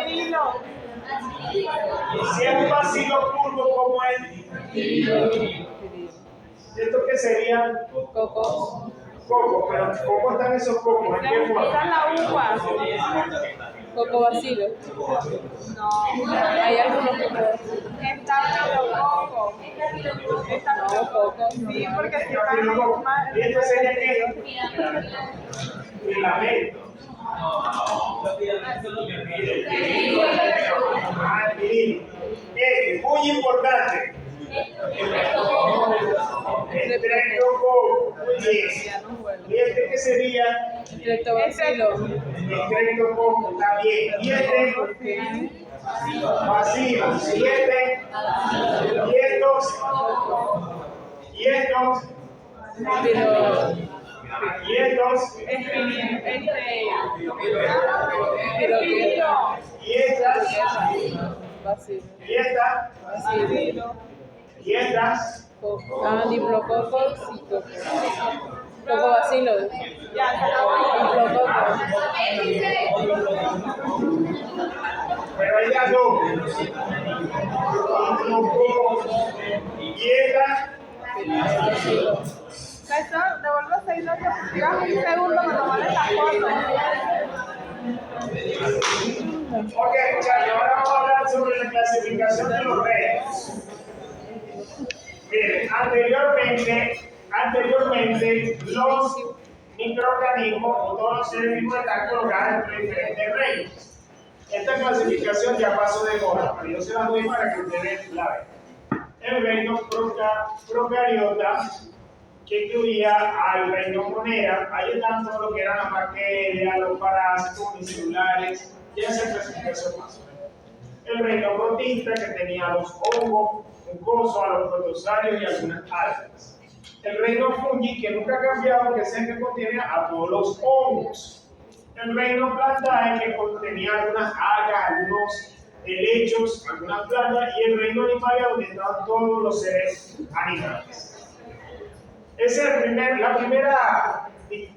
Hilo. Si es un vacilo curvo como el. ¿Esto qué sería?
Cocos.
Coco, pero ¿cómo están esos cocos? ¿En qué forma?
Esa es la uva. Coco vacilo. No. Hay algunos que está medio coco. No, coco. Sí, porque si van más.
¿Y esto sería qué? Filamento. Ah, el este, muy importante. Estreptococo. Muy bien. ¿Y este qué sería?
Estreptobacilo.
Estreptococo también. ¿Y este? Bacilos. ¿Y este? ¿Y estos? ¿Y estos? ¿Y estos? ¿Y estas? ¿Y estas? ¿Y estas?
Diplococos y cocos. Coco vacilo.
Pero hay ya dos. ¿Y estas?
Profesor, devuelve 6 diapositivas un segundo para tomarle la foto.
Ok, muchachos, ahora vamos a hablar sobre la clasificación de los reinos. Miren, anteriormente los microorganismos o todos los seres vivos están colocados en diferentes reinos. Esta clasificación ya pasó de moda, pero yo se la doy para que ustedes la vean. El reino procariota, que incluía al reino monera, ahí están todo lo que eran las bacterias, los parásitos unicelulares, y esa clasificación más. El reino protista, que tenía los hongos, mucosos, a los protozoarios y algunas algas. El reino fungi, que nunca ha cambiado, que siempre contiene a todos los hongos. El reino plantae, que contenía algunas algas, algunos helechos, algunas plantas, y el reino animalia, donde estaban todos los seres animales. Esa es la primera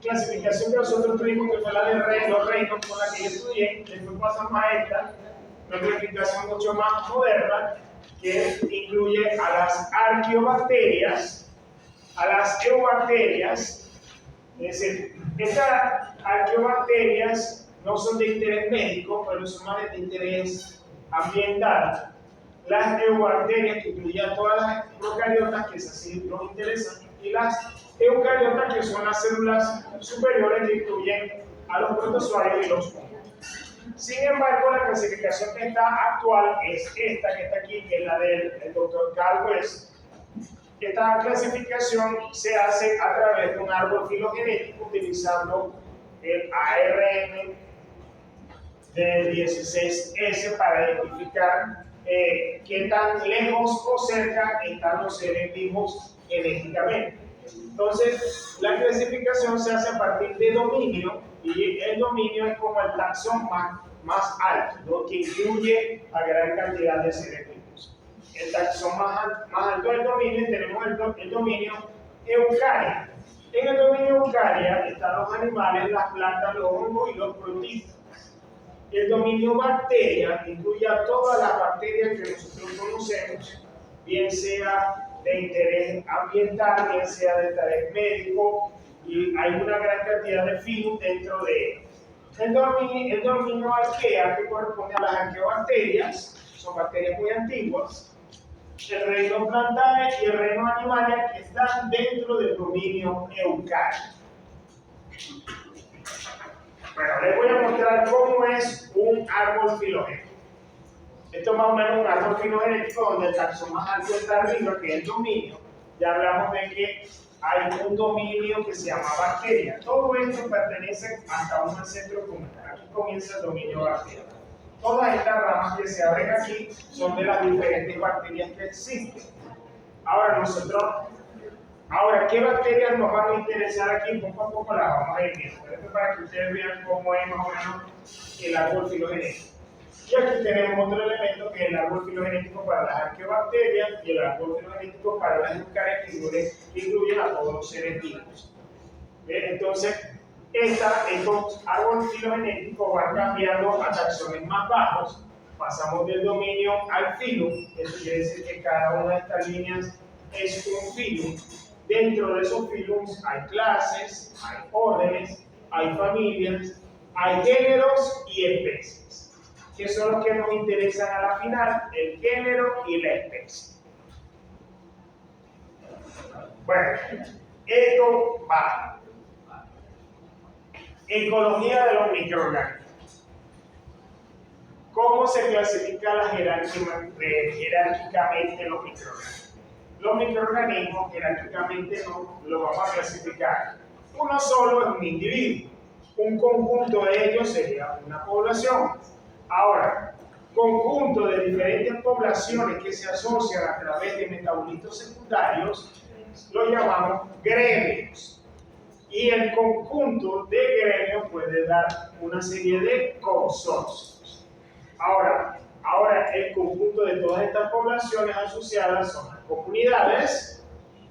clasificación que nosotros tuvimos, que fue la de los reinos, con la que yo estudié. Después pasamos a esta, una clasificación mucho más moderna, que incluye a las arqueobacterias, a las eubacterias. Es decir, estas arqueobacterias no son de interés médico, pero son más de interés ambiental. Las eubacterias, que incluyen todas las procariotas, que así nos interesan, y las eucariotas, que son las células superiores, que incluyen a los protozoarios y los hongos. Sin embargo, la clasificación que está actual es esta que está aquí, que es la del doctor Carl West. Esta clasificación se hace a través de un árbol filogenético utilizando el ARN de 16S para identificar qué tan lejos o cerca están los seres vivos genéticamente. Entonces, la clasificación se hace a partir de dominio, y el dominio es como el taxón más alto, ¿no? Que incluye a gran cantidad de seres vivos. El taxón más alto del dominio, tenemos el dominio Eukarya. En el dominio Eukarya están los animales, las plantas, los hongos y los protistas. El dominio bacteria incluye a todas las bacterias que nosotros conocemos, bien sea de interés ambiental, bien sea de interés médico, y hay una gran cantidad de filos dentro de él. El dominio arquea, que corresponde a las arqueobacterias, son bacterias muy antiguas. El reino plantae y el reino animalia, que están dentro del dominio Eukarya. Bueno, les voy a mostrar cómo es un árbol filogenético. Esto es más o menos un árbol filogenético donde el taxón más alto está arriba, que es el dominio. Ya hablamos de que hay un dominio que se llama bacteria. Todo esto pertenece hasta un centro común. Aquí comienza el dominio bacteria. Todas estas ramas que se abren aquí son de las diferentes bacterias que existen. Ahora, ¿qué bacterias nos van a interesar aquí? Poco a poco las vamos a ir viendo. Esto es para que ustedes vean cómo es más o menos el árbol filogenético. Y aquí tenemos otro elemento que es el árbol filogenético para las arqueobacterias y el árbol filogenético para las eucarias, que incluyen a todos los seres vivos. Entonces, estos árboles filogenéticos van cambiando a taxones más bajos. Pasamos del dominio al filo. Eso quiere decir que cada una de estas líneas es un filo. Dentro de esos filos hay clases, hay órdenes, hay familias, hay géneros y especies, que son los que nos interesan a la final, el género y la especie. Bueno, esto va. Ecología de los microorganismos. ¿Cómo se clasifica jerárquicamente los microorganismos? Los microorganismos jerárquicamente no lo vamos a clasificar. Uno solo es un individuo. Un conjunto de ellos sería una población. Ahora, conjunto de diferentes poblaciones que se asocian a través de metabolitos secundarios, lo llamamos gremios. Y el conjunto de gremios puede dar una serie de consorcios. Ahora, el conjunto de todas estas poblaciones asociadas son las comunidades,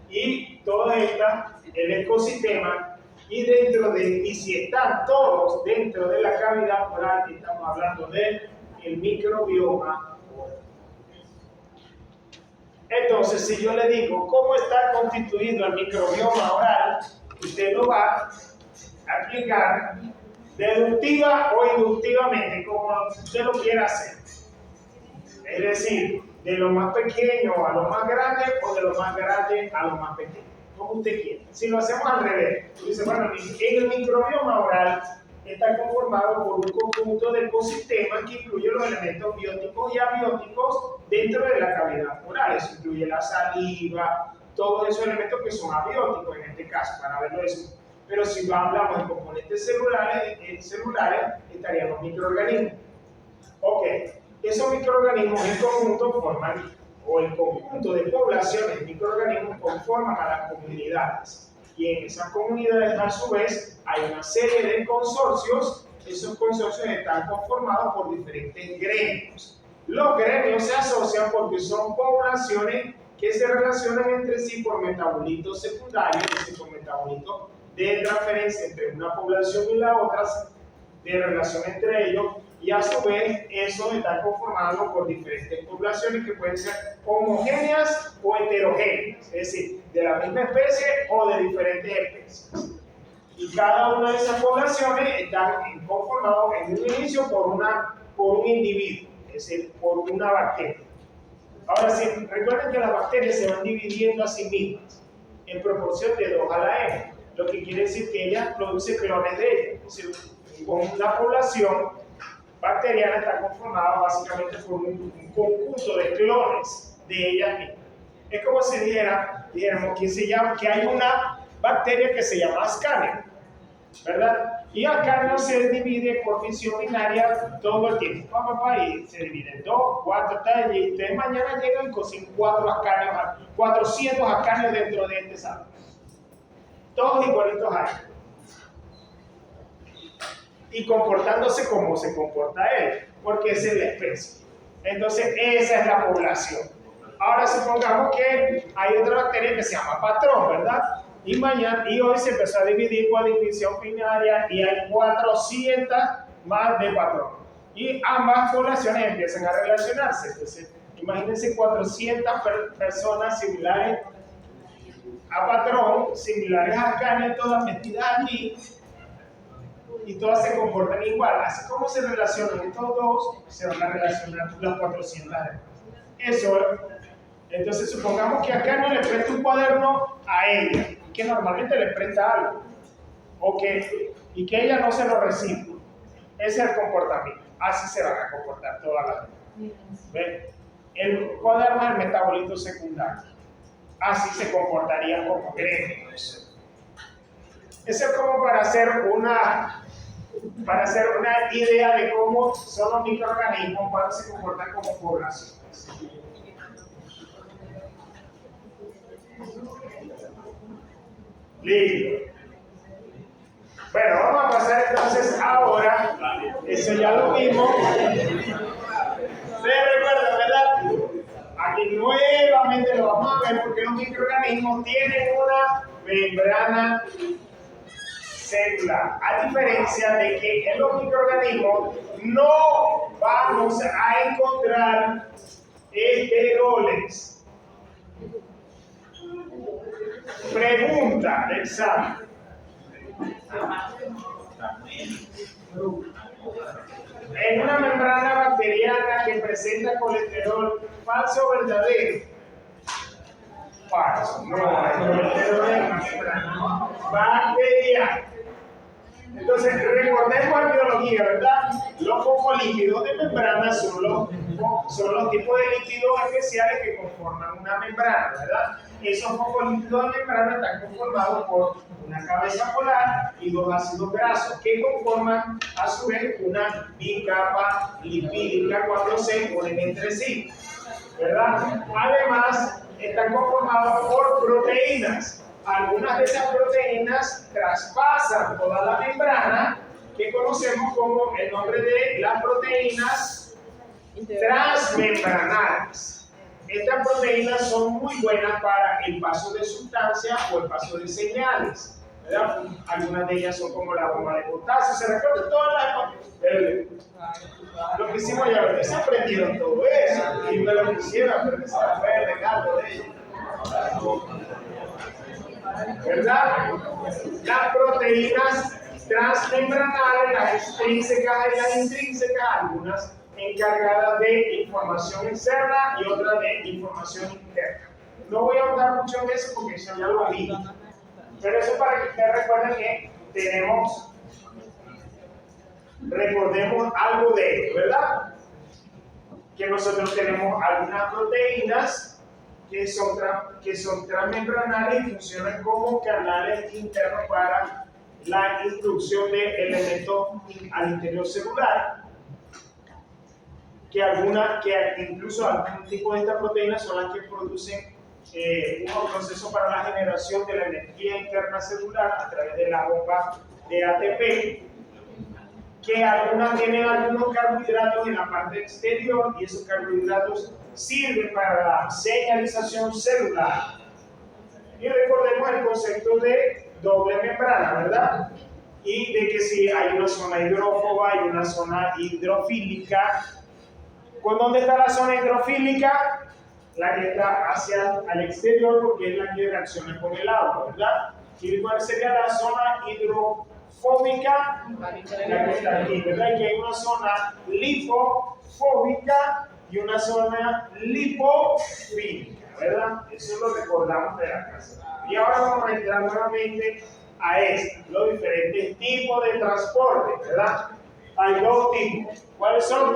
y todas estas, el ecosistema, y si están todos dentro de la cavidad oral, estamos hablando del microbioma oral. Entonces, si yo le digo cómo está constituido el microbioma oral, usted lo va a aplicar deductiva o inductivamente, como usted lo quiera hacer. Es decir, de lo más pequeño a lo más grande, o de lo más grande a lo más pequeño, como usted quiera. Si lo hacemos al revés, dice, bueno, en el microbioma oral está conformado por un conjunto de ecosistemas que incluye los elementos bióticos y abióticos dentro de la cavidad oral. Eso incluye la saliva, todos esos elementos que son abióticos en este caso, para verlo eso. Pero si hablamos de componentes celulares estarían los microorganismos. Ok, esos microorganismos en conjunto forman, o el conjunto de poblaciones de microorganismos conforman a las comunidades. Y en esas comunidades, a su vez, hay una serie de consorcios. Esos consorcios están conformados por diferentes gremios. Los gremios se asocian porque son poblaciones que se relacionan entre sí por metabolitos secundarios, es decir, por metabolitos de transferencia entre una población y la otra, de relación entre ellos, y a su vez esos están conformados por diferentes poblaciones que pueden ser homogéneas o heterogéneas, es decir, de la misma especie o de diferentes especies. Y cada una de esas poblaciones están conformadas en un inicio por un individuo, es decir, por una bacteria. Ahora sí, recuerden que las bacterias se van dividiendo a sí mismas en proporción de 2 a la n, lo que quiere decir que ellas producen clones de ellas. Es decir, con una población bacteriana está conformada básicamente por un conjunto de clones de ellas mismas. Es como si dijéramos que hay una bacteria que se llama Ascanium, ¿verdad? Y Ascanium se divide por fisión binaria todo el tiempo. Y se divide en 2, 4, tal, y ustedes mañana llegan con 400 Ascanium dentro de este salón. Todos igualitos ahí. Y comportándose como se comporta él, porque esa es la especie. Entonces, esa es la población. Ahora supongamos que hay otra bacteria que se llama patrón, ¿verdad? Y hoy se empezó a dividir por división binaria y hay 400 más de patrón. Y ambas poblaciones empiezan a relacionarse. Entonces, imagínense 400 personas similares a patrón, similares a Ascanium, todas metidas aquí, y todas se comportan igual. Así como se relacionan estos dos, se van a relacionar las 400 demás. Eso es. Entonces, supongamos que Ascanium le presta un cuaderno a ella, que normalmente le presta algo, y que ella no se lo recibe. Ese es el comportamiento. Así se van a comportar todas las demás. ¿Ven? El cuaderno es el metabolito secundario. Así se comportarían como gremios. Eso es como para hacer una idea de cómo son los microorganismos cuando se comportan como poblaciones. Listo. Bueno, vamos a pasar entonces ahora, eso ya lo vimos. Se recuerda, ¿verdad? Aquí nuevamente lo vamos a ver porque los microorganismos tienen una membrana celular, a diferencia de que en los microorganismos no vamos a encontrar esteroles. Pregunta de examen. En una membrana bacteriana que presenta colesterol, ¿falso o verdadero? Falso. No hay colesterol en la membrana bacteriana. Entonces, recordemos en biología, ¿verdad? Los fosfolípidos de membrana son los tipos de lípidos especiales que conforman una membrana, ¿verdad? Esos fosfolípidos de membrana están conformados por una cabeza polar y dos ácidos grasos que conforman a su vez una bicapa lipídica cuando se unen entre sí, ¿verdad? Además, están conformados por proteínas. Algunas de esas proteínas traspasan toda la membrana, que conocemos como el nombre de las proteínas transmembranales. Estas proteínas son muy buenas para el paso de sustancias o el paso de señales, ¿verdad? Algunas de ellas son como la bomba de potasio. ¿Se recuerdan todas lo que hicimos ya? Ustedes aprendieron todo eso y me lo pusieron, pero se va a ver algo de ello, ¿verdad? Las proteínas transmembranales, las extrínsecas y las intrínsecas, algunas encargadas de información externa y otras de información interna. No voy a ahondar mucho en eso porque eso ya lo vi, pero eso para que ustedes recuerden que recordemos algo de ello, ¿verdad? Que nosotros tenemos algunas proteínas que son transmembranales y funcionan como canales internos para la introducción de elementos al interior celular. Que incluso algún tipo de estas proteínas son las que producen un proceso para la generación de la energía interna celular a través de la bomba de ATP, que algunas tienen algunos carbohidratos en la parte exterior y esos carbohidratos sirven para la señalización celular. Y recordemos el concepto de doble membrana, ¿verdad? Y de que si hay una zona hidrófoba y una zona hidrofílica. ¿Dónde está la zona hidrofílica? La que está al exterior porque es la que reacciona con el agua, ¿verdad? ¿Y cuál sería la zona hidrofóbica? La que está aquí, ¿verdad? Y que hay una zona lipofóbica y una zona lipofílica, ¿verdad? Eso lo recordamos de la casa. Y ahora vamos a entrar nuevamente a los diferentes tipos de transporte, ¿verdad? Hay dos tipos. ¿Cuáles son?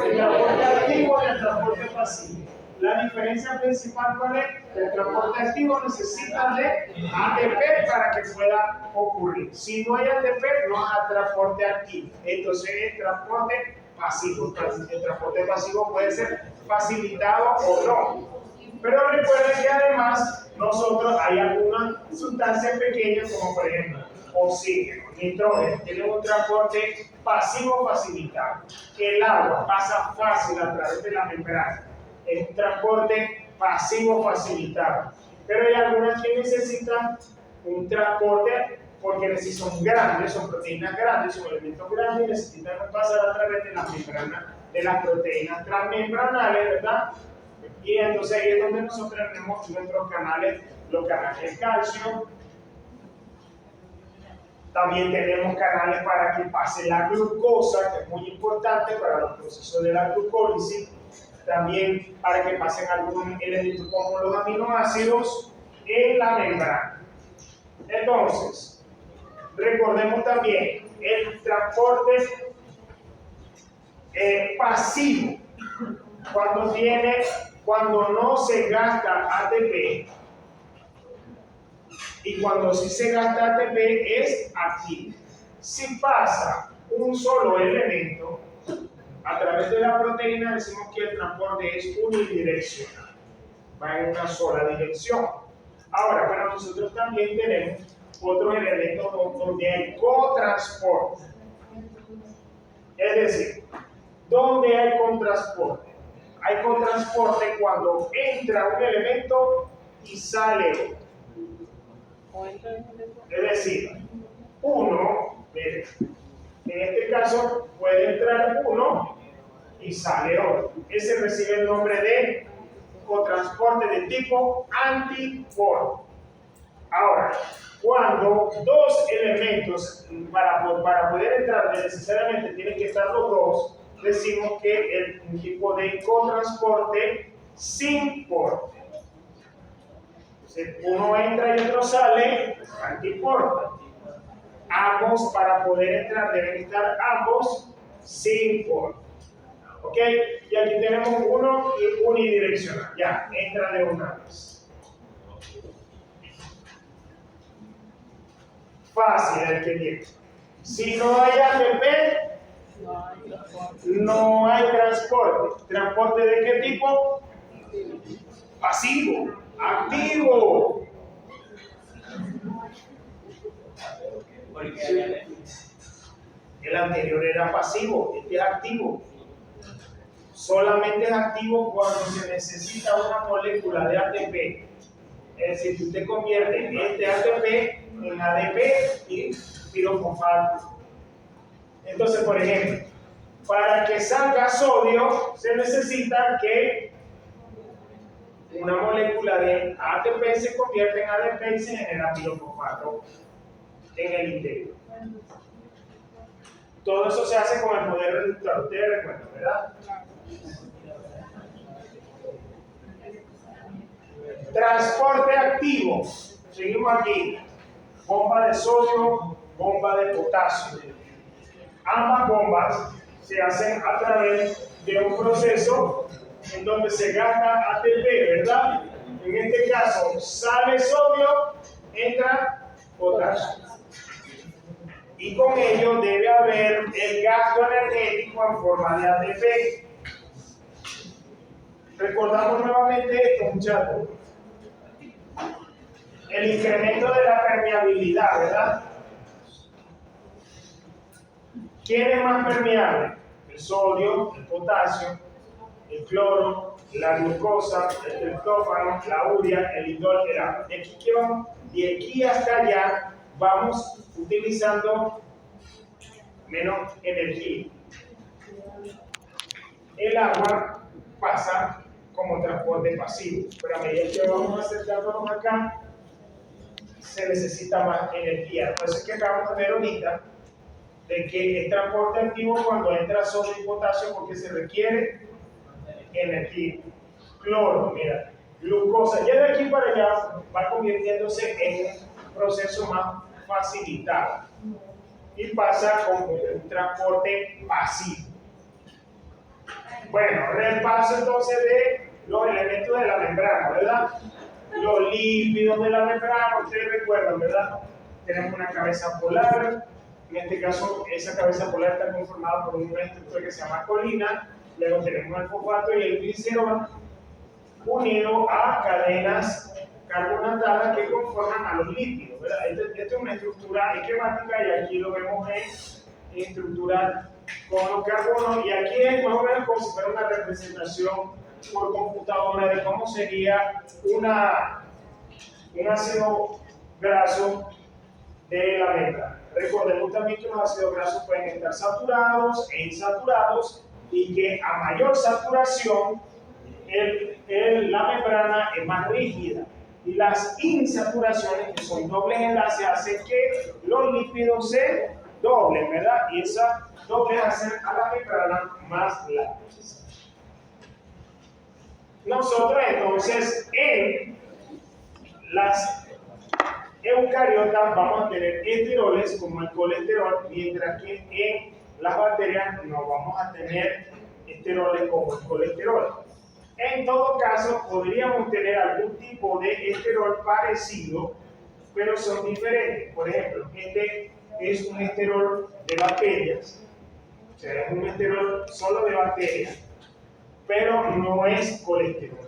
El transporte activo y el transporte pasivo. La diferencia principal, ¿cuál es? El transporte activo necesita de ATP para que pueda ocurrir. Si no hay ATP, no hay transporte activo. Entonces, el transporte pasivo. El transporte pasivo puede ser facilitado o no. Pero recuerden que además, nosotros hay algunas sustancias pequeñas, como por ejemplo, oxígeno, nitrógeno, tienen un transporte pasivo facilitado. El agua pasa fácil a través de la membrana. Es un transporte pasivo facilitado. Pero hay algunas que necesitan un transporte porque son grandes, son proteínas grandes, son elementos grandes y necesitan pasar a través de la membrana, de las proteínas transmembranales, ¿verdad? Y entonces ahí es donde nosotros tenemos nuestros canales, los canales de calcio. También tenemos canales para que pase la glucosa, que es muy importante para los procesos de la glucólisis. También para que pasen algún elemento como los aminoácidos en la membrana. Entonces, recordemos también el transporte pasivo. Cuando no se gasta ATP y cuando sí se gasta ATP es activo. Si pasa un solo elemento a través de la proteína, decimos que el transporte es unidireccional, va en una sola dirección. Ahora, bueno, nosotros también tenemos otros elementos donde hay cotransporte. Es decir, ¿dónde hay cotransporte? Hay cotransporte cuando entra un elemento y sale otro. Es decir, uno, miren, en este caso puede entrar uno y sale otro. Ese recibe el nombre de cotransporte de tipo antiport. Ahora, cuando dos elementos para poder entrar necesariamente tienen que estar los dos, decimos que es un tipo de cotransporte sin porte. Uno entra y otro sale, antiporte. Ambos, para poder entrar, deben estar ambos sin porte. ¿Ok? Y aquí tenemos uno y unidireccional. Ya, entra de una vez. Fácil el que tiene. Si no hay ATP, no hay transporte. ¿Transporte de qué tipo? Pasivo. Activo. El anterior era pasivo, este es activo. Solamente es activo cuando se necesita una molécula de ATP. Es decir, que usted convierte este ATP en ADP y pirofosfato. Entonces, por ejemplo, para que salga sodio, se necesita que una molécula de ATP se convierta en ADP y se genera pirofosfato en el interior. Todo eso se hace con el poder reductor. Ustedes recuerdan, ¿verdad? Transporte activo. Seguimos aquí. Bomba de sodio, bomba de potasio. Ambas bombas se hacen a través de un proceso en donde se gasta ATP, ¿verdad? En este caso, sale sodio, entra potasio. Y con ello debe haber el gasto energético en forma de ATP. Recordamos nuevamente esto, muchachos. El incremento de la permeabilidad, ¿verdad? ¿Quién es más permeable? El sodio, el potasio, el cloro, la glucosa, el triptófano, la urea, el indol, el agua. De aquí hasta allá vamos utilizando menos energía. El agua pasa como transporte pasivo, pero a medida que vamos acercándonos acá, se necesita más energía. Por eso es que acabamos de ver ahorita de que es transporte activo cuando entra sodio y potasio porque se requiere energía. Cloro, mira, glucosa, ya de aquí para allá va convirtiéndose en un proceso más facilitado. y pasa como un transporte pasivo. Bueno, repaso entonces de los elementos de la membrana, ¿verdad? Los lípidos de la membrana, ustedes recuerdan, ¿verdad? Tenemos una cabeza polar, en este caso esa cabeza polar está conformada por una estructura que se llama colina, luego tenemos el fosfato y el glicerol unido a cadenas carbonatadas que conforman a los lípidos, ¿verdad? Esta es una estructura esquemática y aquí lo vemos en estructura con los carbonos y aquí es más o menos como si fuera una representación por computadora de cómo sería un ácido graso de la membrana. Recordemos también que los ácidos grasos pueden estar saturados e insaturados y que a mayor saturación la membrana es más rígida y las insaturaciones, que son dobles enlaces, hacen que los lípidos se doblen, ¿verdad? Y esas dobles hacen a la membrana más lácteas. Nosotros entonces en las eucariotas vamos a tener esteroles como el colesterol, mientras que en las bacterias no vamos a tener esteroles como el colesterol. En todo caso, podríamos tener algún tipo de esterol parecido, pero son diferentes. Por ejemplo, este es un esterol de bacterias, o sea, es un esterol solo de bacterias, pero no es colesterol.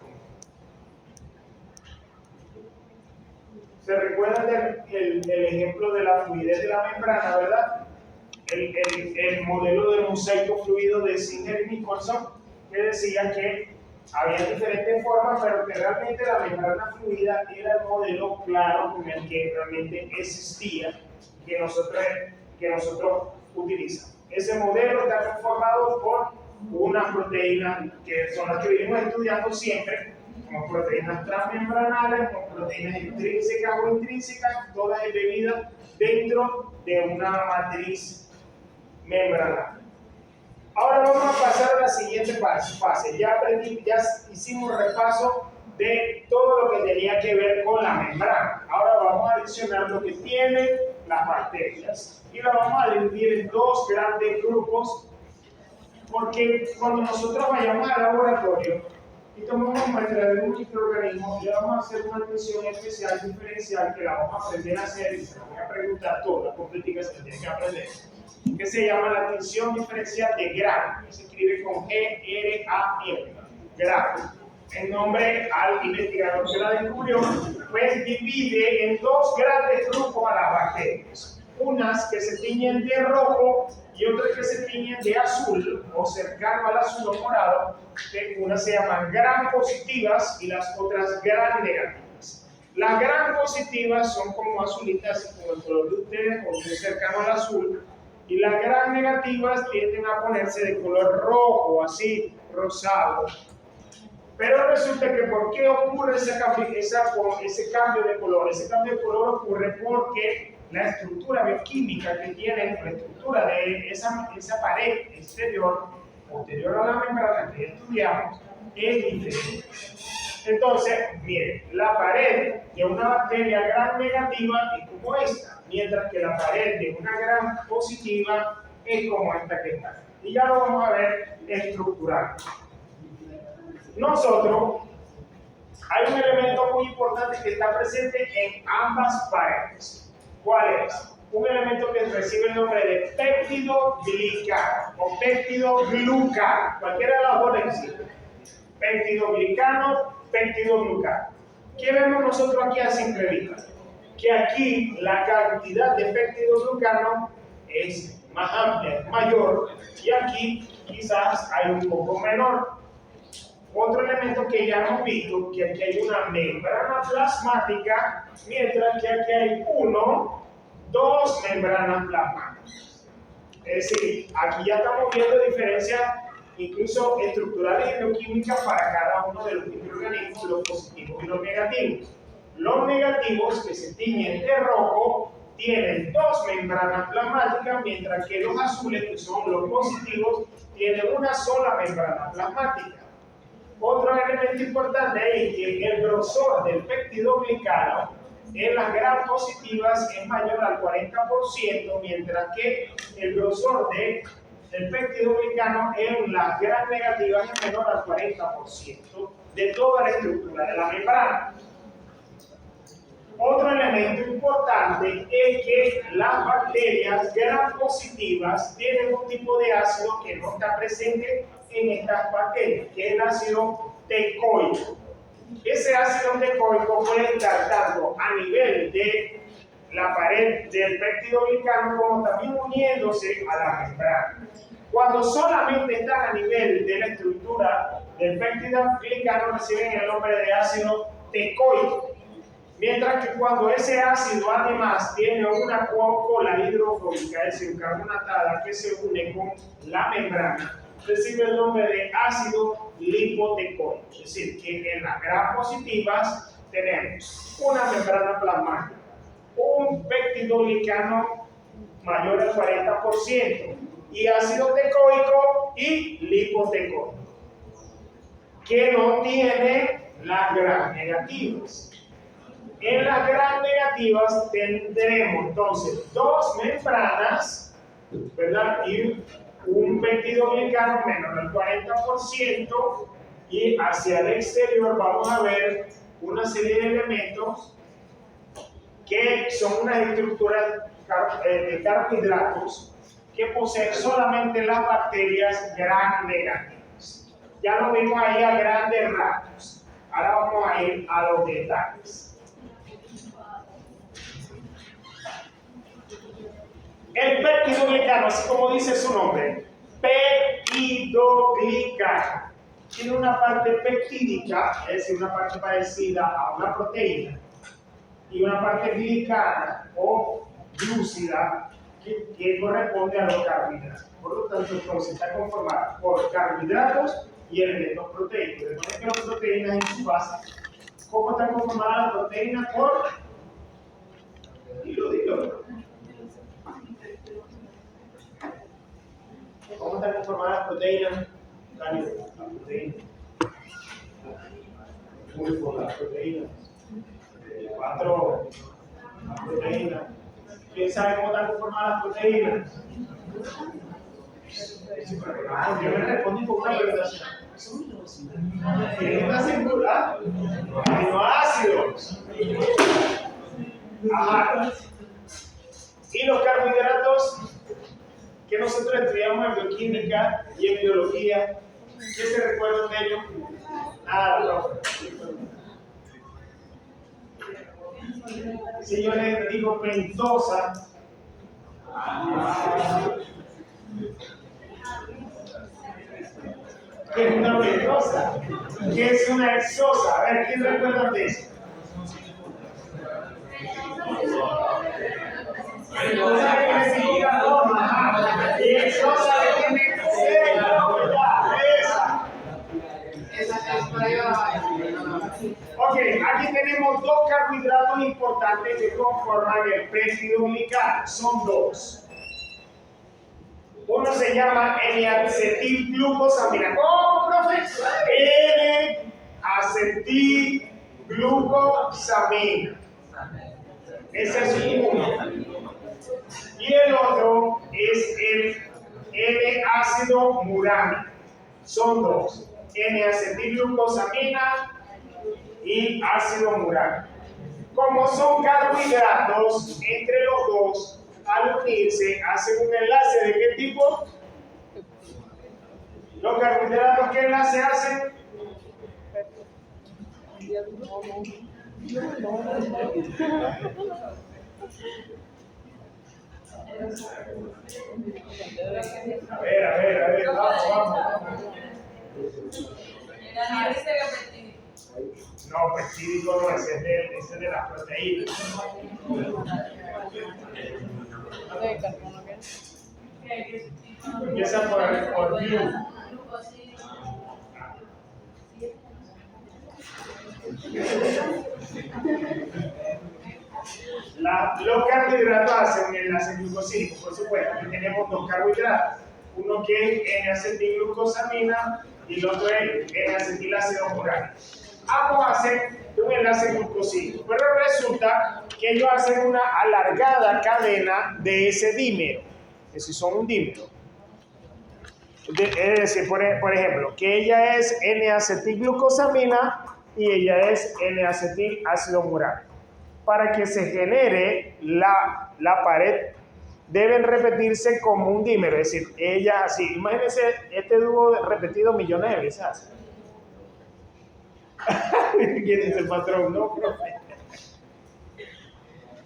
¿Se recuerdan el ejemplo de la fluidez de la membrana, verdad? El modelo de mosaico fluido de Singer y Nicholson, que decía que había diferentes formas, pero que realmente la membrana fluida era el modelo claro con el que realmente existía, que nosotros utilizamos. Ese modelo está conformado por unas proteínas que son las que venimos estudiando siempre, como proteínas transmembranales, como proteínas extrínsecas o intrínsecas, todas embebidas dentro de una matriz membranal. Ahora vamos a pasar a la siguiente fase. Ya hicimos repaso de todo lo que tenía que ver con la membrana. Ahora vamos a adicionar lo que tienen las bacterias y la vamos a dividir en dos grandes grupos, porque cuando nosotros vayamos al laboratorio y tomamos muestra de un microorganismo, le vamos a hacer una atención especial diferencial que la vamos a aprender a hacer y se la voy a preguntar toda, completica, se la tienen que aprender, que se llama la tensión diferencial de Gram, que se escribe con G-R-A-M, Gram. En nombre al investigador que la descubrió, pues divide en dos grandes grupos a las bacterias. Unas que se tiñen de rojo y otras que se tiñen de azul o cercano al azul o morado. Unas se llaman gram positivas y las otras gram negativas. Las gram positivas son como azulitas, como el color de ustedes, o muy cercano al azul. Y las gram negativas tienden a ponerse de color rojo, así, rosado. Pero resulta que ¿por qué ocurre ese cambio de color? Ese cambio de color ocurre porque la estructura bioquímica que tiene, la estructura de esa pared exterior, posterior a la membrana que estudiamos, es diferente. Entonces, miren, la pared de una bacteria gram negativa es como esta, mientras que la pared de una gram positiva es como esta que está. Y ya lo vamos a ver estructural. Nosotros, hay un elemento muy importante que está presente en ambas paredes. ¿Cuál es? Un elemento que recibe el nombre de péptidoglicano o péptidoglucano. Cualquiera de las dos existe. Péptidoglicano, péptidoglucano. ¿Qué vemos nosotros aquí a simple vista? Que aquí la cantidad de péptidoglucano es más amplia, es mayor, y aquí quizás hay un poco menor. Otro elemento que ya hemos visto, que aquí hay una membrana plasmática, mientras que aquí hay dos membranas plasmáticas. Es decir, aquí ya estamos viendo diferencias incluso estructurales y bioquímicas para cada uno de los microorganismos, los positivos y los negativos. Los negativos, que se tiñen de rojo, tienen dos membranas plasmáticas, mientras que los azules, que son los positivos, tienen una sola membrana plasmática. Otro elemento importante es que el grosor del péptidoglicano en las gram positivas es mayor al 40%, mientras que el grosor del peptidoglicano en las gram negativas es menor al 40% de toda la estructura de la membrana. Otro elemento importante es que las bacterias gram positivas tienen un tipo de ácido que no está presente en estas bacterias, que es el ácido teicoico. Ese ácido teicoico puede estar tanto a nivel de la pared del peptidoglicano como también uniéndose a la membrana. Cuando solamente están a nivel de la estructura del peptidoglicano reciben el nombre de ácido teicoico. Mientras que cuando ese ácido además tiene una cola hidrofóbica, es decir, carbonatada que se une con la membrana, recibe el nombre de ácido lipoteicoico. Es decir, que en las gram positivas tenemos una membrana plasmática, un peptidoglicano mayor al 40% y ácido teicoico y lipoteicoico, que no tiene las gram negativas. En las gram negativas tendremos entonces dos membranas, ¿verdad? Y un peptidoglicano menor al 40%, y hacia el exterior vamos a ver una serie de elementos que son unas estructuras de carbohidratos que poseen solamente las bacterias gram negativas. Ya lo vimos ahí a grandes rasgos. Ahora vamos a ir a los detalles. El peptidoglicano, así como dice su nombre, peptidoglicano, tiene una parte peptídica, es decir, una parte parecida a una proteína, y una parte glicana o glúcida que corresponde a los carbohidratos. Por lo tanto, entonces está conformada por carbohidratos y elementos proteicos. Recuerden que las proteínas en su base, ¿cómo están conformadas las proteínas? Por dilo. ¿Cómo están conformadas las proteínas? Las proteínas. Muy por las proteínas. 4 proteínas. ¿Quién sabe cómo están conformadas las proteínas? Yo me respondí con una presentación. ¿Quién está seguro? Aminoácidos. Ajá. Y los carbohidratos que nosotros estudiamos en bioquímica y en biología, ¿qué se recuerdan de ellos? Nada, si yo les digo pentosa, ¿qué es una pentosa? ¿Qué es una hexosa? A ver, ¿quién recuerda de eso? Pentosa que significa forma, y hexosa que tiene cero, ¿verdad? Esa es por ahí va. Ok, aquí tenemos dos carbohidratos importantes que conforman el peptidoglicano. Son dos. Uno se llama N-acetilglucosamina. ¿Cómo, profe? N-acetilglucosamina. Ese es uno. Y el otro es el N-ácido murámico. Son dos. N-acetilglucosamina y ácido murámico. Como son carbohidratos, entre los dos, al unirse, hacen un enlace ¿de qué tipo? Los carbohidratos, ¿qué enlace hacen? A ver, vamos. No, peptídico no, ese es de las proteínas. Empieza por glu. Los carbohidratos hacen un enlace glucosídico, por supuesto. Aquí tenemos dos carbohidratos. Uno que es N-acetilglucosamina y el otro es N-acetilácido murámico. Ambos hacen un enlace glucosídeo, pero resulta que ellos hacen una alargada cadena de ese dímero, que si son un dímero. Es decir, por ejemplo, que ella es N-acetilglucosamina y ella es N-acetilácido muránico. Para que se genere la pared, deben repetirse como un dímero, es decir, ella así. Imagínense este dúo repetido millones de veces. ¿Quién dice el patrón? No, profe.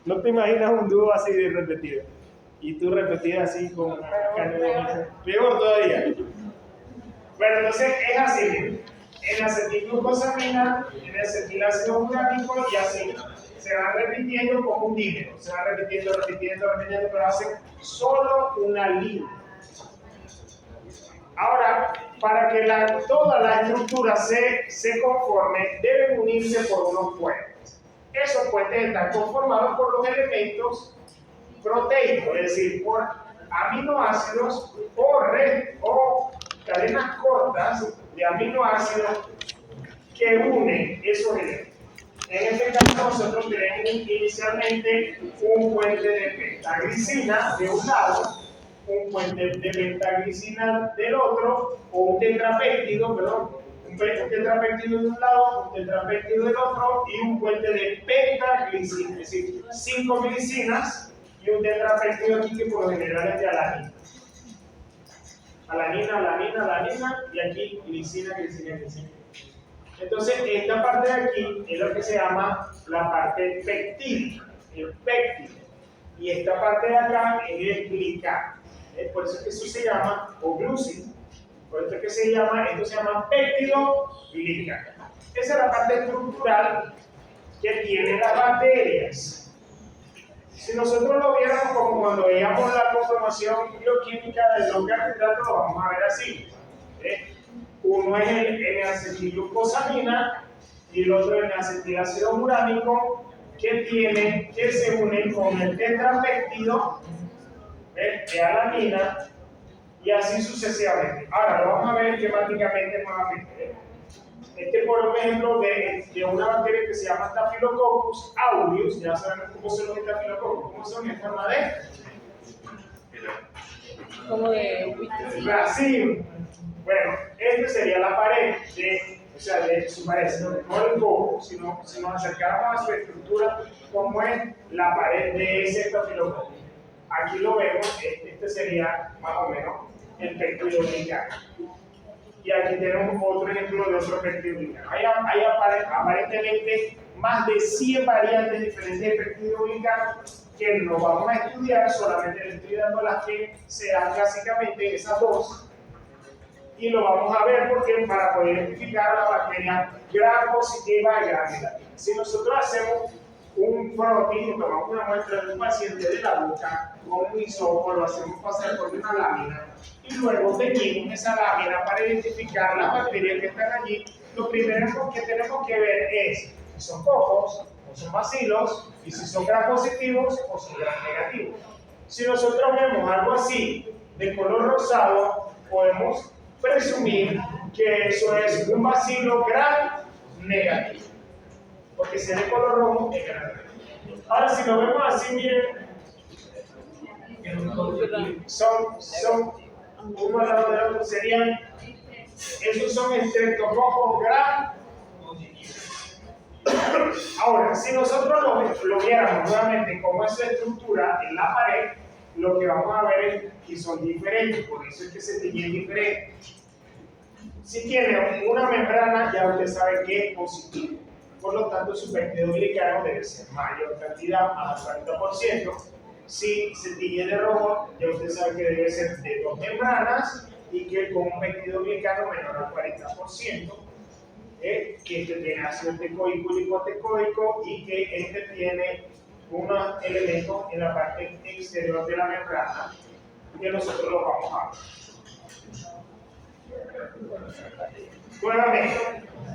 ¿No te imaginas un dúo así de repetido? Y tú repetidas así con canela. Peor todavía. Bueno, entonces es así, miren. En acetilglucosamina, en acetilácido muránico y así. Se van repitiendo como un dímero. Se van repitiendo, pero hacen solo una línea. Ahora, para que toda la estructura se conforme, deben unirse por unos puentes. Esos puentes están conformados por los elementos proteicos, es decir, por aminoácidos o cadenas cortas de aminoácidos que unen esos elementos. En este caso, nosotros tenemos inicialmente un puente de pentaglicina de un lado, un puente de pentaglicina del otro, o un tetrapéptido, perdón, un tetrapéptido de un lado, un tetrapéptido del otro, y un puente de pentaglicina, es decir, 5 glicinas y un tetrapéptido aquí que por lo general es de alanina. Alanina, y aquí glicina. Entonces, esta parte de aquí es lo que se llama la parte pectídica, el péptido. Y esta parte de acá es el glicano. Por eso es que eso se llama, o glúcido. Por eso es que esto se llama péptido glicano. Esa es la parte estructural que tienen las bacterias. Si nosotros lo viéramos como cuando veíamos la conformación bioquímica de los carbohidratos, lo vamos a ver así. Uno es el N-acetilglucosamina y el otro es el acetilácido muránico que se unen con el tetrapéptido de alanina y así sucesivamente. Ahora lo vamos a ver esquemáticamente nuevamente. Por ejemplo, de una bacteria que se llama Staphylococcus aureus, ya sabemos cómo son los estafilococcus, cómo son en forma de
como de
racimo. Bueno, esta sería la pared de su pared, no el coco, sino si nos acercáramos a su estructura, como es la pared de ese estafilococo. Aquí lo vemos, este sería más o menos el péptido glicano. Y aquí tenemos otro ejemplo de otro péptido glicano. Hay aparentemente más de 100 variantes diferentes de péptido glicano que no vamos a estudiar, solamente les estoy dando las que se dan clásicamente esas dos. Y lo vamos a ver porque para poder identificar la bacteria gram positiva y gram negativa. Si nosotros hacemos un frotis, tomamos una muestra de un paciente de la boca con un hisopo, lo hacemos pasar por una lámina y luego teñimos esa lámina para identificar las bacterias que están allí. Lo primero que tenemos que ver es si son cocos o son bacilos y si son gram positivos o son gram negativos. Si nosotros vemos algo así de color rosado, podemos presumir que eso es un bacilo gram negativo, porque si es de color rojo es gram negativo. Ahora si lo vemos así, miren, son uno al lado del otro, esos son estreptococos gram positivos. Ahora, si nosotros lo viéramos nuevamente como esa estructura en la pared, lo que vamos a ver es que son diferentes, por eso es que se tiñen diferentes. Si tiene una membrana, ya usted sabe que es positivo. Por lo tanto, su péptido glicano debe ser mayor cantidad, más al 40%. Si se tiñe de rojo, ya usted sabe que debe ser de 2 membranas y que con un péptido glicano menor al 40%. Que este tiene ácido tecoico y lipotecoico y que este tiene unos elementos en la parte exterior de la membrana que nosotros los vamos a ver. Nuevamente,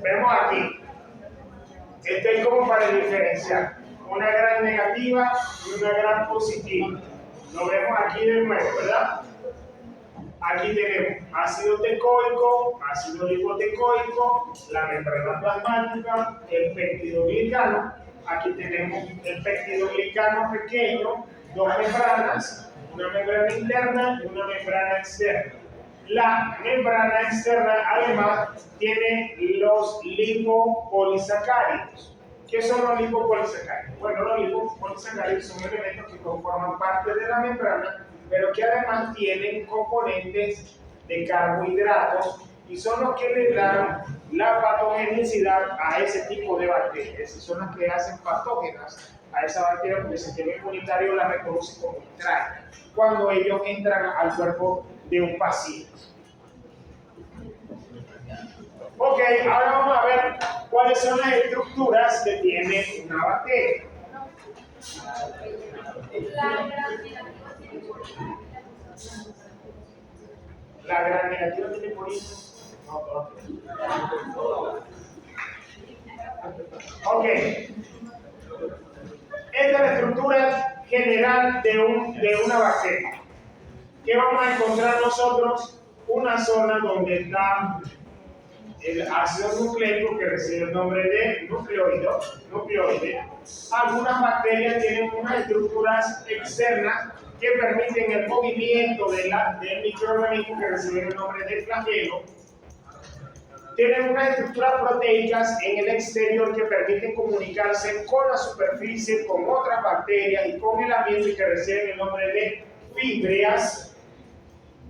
vemos aquí, esto es como para diferenciar una gran negativa y una gran positiva. Lo vemos aquí de nuevo, ¿verdad? Aquí tenemos ácido tecoico, ácido lipotecoico, la membrana plasmática, el peptidoglicano. Aquí tenemos el peptidoglicano pequeño, dos membranas, una membrana interna y una membrana externa. La membrana externa además tiene los lipopolisacáridos. ¿Qué son los lipopolisacáridos? Bueno, los lipopolisacáridos son elementos que conforman parte de la membrana, pero que además tienen componentes de carbohidratos y son los que le dan la patogenicidad a ese tipo de bacterias. Son las que hacen patógenas a esa bacteria, porque el sistema inmunitario la reconoce como extraña cuando ellos entran al cuerpo de un paciente. Ok, ahora vamos a ver cuáles son las estructuras que tiene una bacteria. La gran negativa tiene polímero. Ok. Esta es la estructura general de una bacteria. ¿Qué vamos a encontrar nosotros? Una zona donde está el ácido nucleico, que recibe el nombre de nucleoide. Algunas bacterias tienen unas estructuras externas que permiten el movimiento del microorganismo, que recibe el nombre de flagelo. Tienen unas estructuras proteicas en el exterior que permiten comunicarse con la superficie, con otras bacterias y con el ambiente, que reciben el nombre de fímbrias.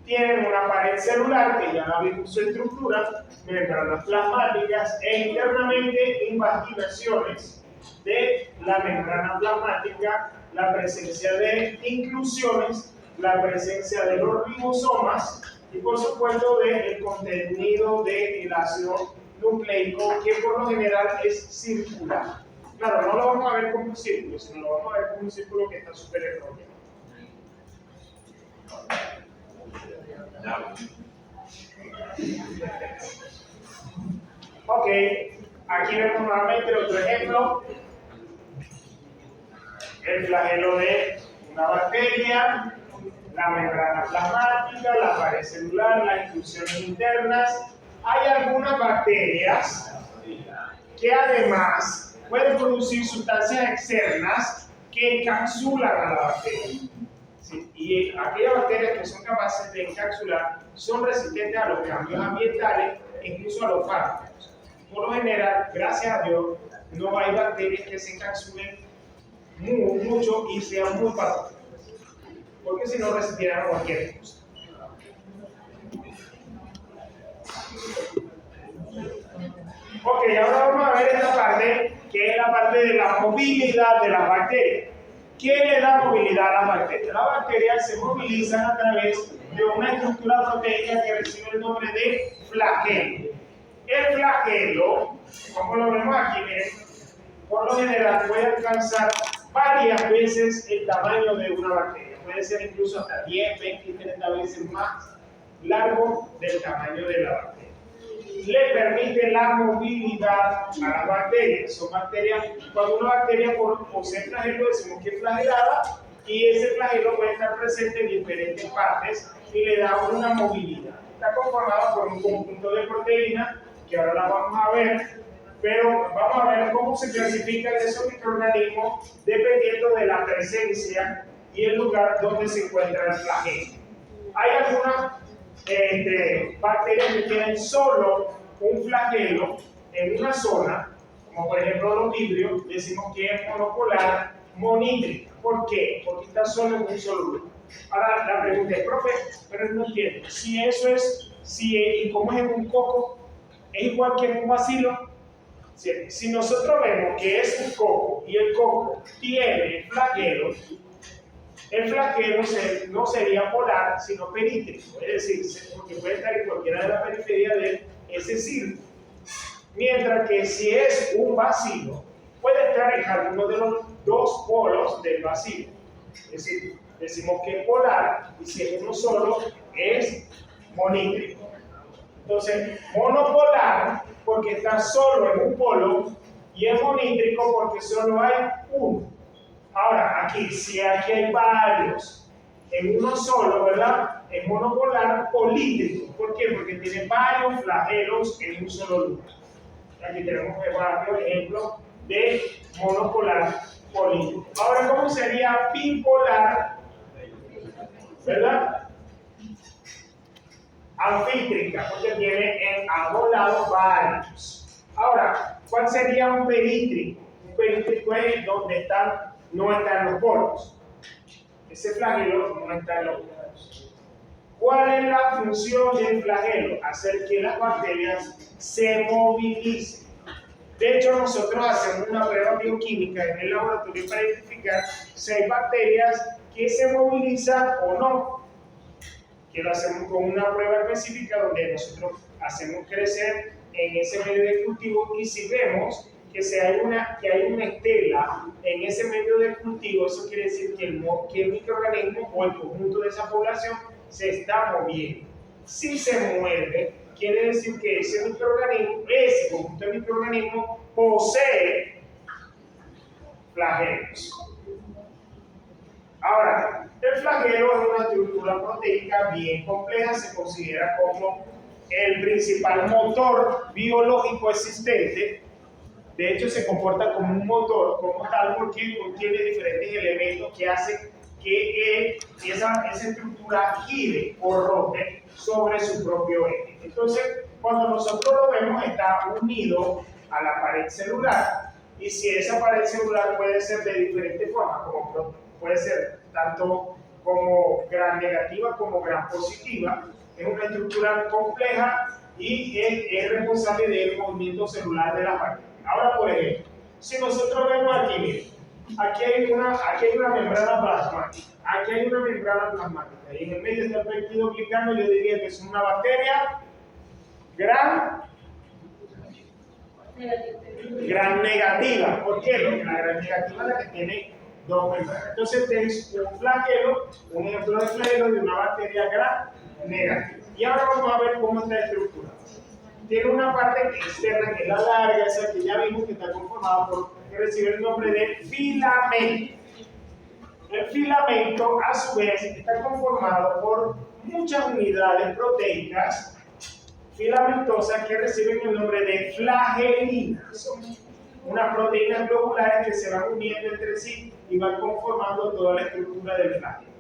Tienen una pared celular, que ya no vimos su estructura, membranas plasmáticas e internamente invaginaciones de la membrana plasmática, la presencia de inclusiones, la presencia de los ribosomas y por supuesto del contenido del ácido nucleico, que por lo general es circular. Claro, no lo vamos a ver como un círculo, sino lo vamos a ver como un círculo que está súper erróneo. Ok, aquí vemos nuevamente otro ejemplo. El flagelo de una bacteria, la membrana plasmática, la pared celular, las inclusiones internas. Hay algunas bacterias que además pueden producir sustancias externas que encapsulan a la bacteria. Sí, y aquellas bacterias que son capaces de encapsular son resistentes a los cambios ambientales e incluso a los fármacos. Por lo general, gracias a Dios, no hay bacterias que se encapsulen mucho y sean muy patógenas, porque si no resistirán a cualquier cosa. Ok, ahora vamos a ver esta parte, que es la parte de la movilidad de las bacterias. ¿Qué le da movilidad a las bacterias? Las bacterias se movilizan a través de una estructura proteica que recibe el nombre de flagelo. El flagelo, como lo vemos aquí, miren, por lo general puede alcanzar varias veces el tamaño de una bacteria. Puede ser incluso hasta 10, 20 y 30 veces más largo del tamaño de la bacteria. Le permite la movilidad a las bacterias. Son bacterias, cuando una bacteria posee flagelo, decimos que es flagelada, y ese flagelo puede estar presente en diferentes partes y le da una movilidad. Está conformado por un conjunto de proteínas que ahora las vamos a ver, pero vamos a ver cómo se clasifican esos microorganismos dependiendo de la presencia y el lugar donde se encuentra el flagelo. Hay algunas bacterias que tienen solo un flagelo en una zona, como por ejemplo los vibrios, decimos que es monopolar monítrica. ¿Por qué? Porque está solo en un solo lugar. Ahora la pregunta es, profe, pero no entiendo, si eso es, y como es en un coco, ¿es igual que en un bacilo? Si nosotros vemos que es un coco y el coco tiene flagelos, el flagelo no sería polar, sino perítrico, es decir, porque puede estar en cualquiera de las periferias de ese círculo. Mientras que si es un bacilo, puede estar en alguno de los dos polos del bacilo. Es decir, decimos que es polar, y si es uno solo, es monítrico. Entonces, monopolar, porque está solo en un polo, y es monítrico porque solo hay uno. Ahora, aquí, si aquí hay varios en uno solo, ¿verdad? es monopolar polídrico. ¿Por qué? Porque tiene varios flagelos en un solo lugar. Aquí tenemos varios ejemplos de monopolar polídrico. Ahora, ¿cómo sería bipolar? ¿Verdad? Anfítrica, porque tiene en ambos lados varios. Ahora, ¿cuál sería un perítrico? Un perítrico es donde no están los polos. Ese flagelo no está en los polos. ¿Cuál es la función del flagelo? Hacer que las bacterias se movilicen. De hecho, nosotros hacemos una prueba bioquímica en el laboratorio para identificar si hay bacterias que se movilizan o no. Que lo hacemos con una prueba específica donde nosotros hacemos crecer en ese medio de cultivo, y si vemos que hay una estela en ese medio de cultivo, eso quiere decir que el microorganismo o el conjunto de esa población se está moviendo. Si se mueve, quiere decir que ese conjunto de microorganismos posee flagelos. Ahora, el flagelo es una estructura proteica bien compleja, se considera como el principal motor biológico existente. De hecho, se comporta como un motor, como tal, porque contiene diferentes elementos que hacen que esa estructura gire o rote sobre su propio eje. Entonces, cuando nosotros lo vemos, está unido a la pared celular. Y si esa pared celular puede ser de diferentes formas, como puede ser tanto como gram negativa como gram positiva, es una estructura compleja y es responsable del movimiento celular de la bacteria. Ahora, por ejemplo, si nosotros vemos aquí, miren, aquí hay una membrana plasmática, aquí hay una membrana plasmática, y en el medio está el péptido glicano. Yo diría que es una bacteria gram negativa. ¿Por qué? Porque la gram negativa es la que tiene dos membranas. Entonces tenéis un flagelo, un ejemplo de flagelo de una bacteria gram negativa. Y ahora vamos a ver cómo está estructurada. Tiene una parte externa que es la larga, esa que ya vimos que está conformada que recibe el nombre de filamento. El filamento, a su vez, está conformado por muchas unidades proteicas filamentosas que reciben el nombre de flagelinas. Son unas proteínas globulares que se van uniendo entre sí y van conformando toda la estructura del flagelo.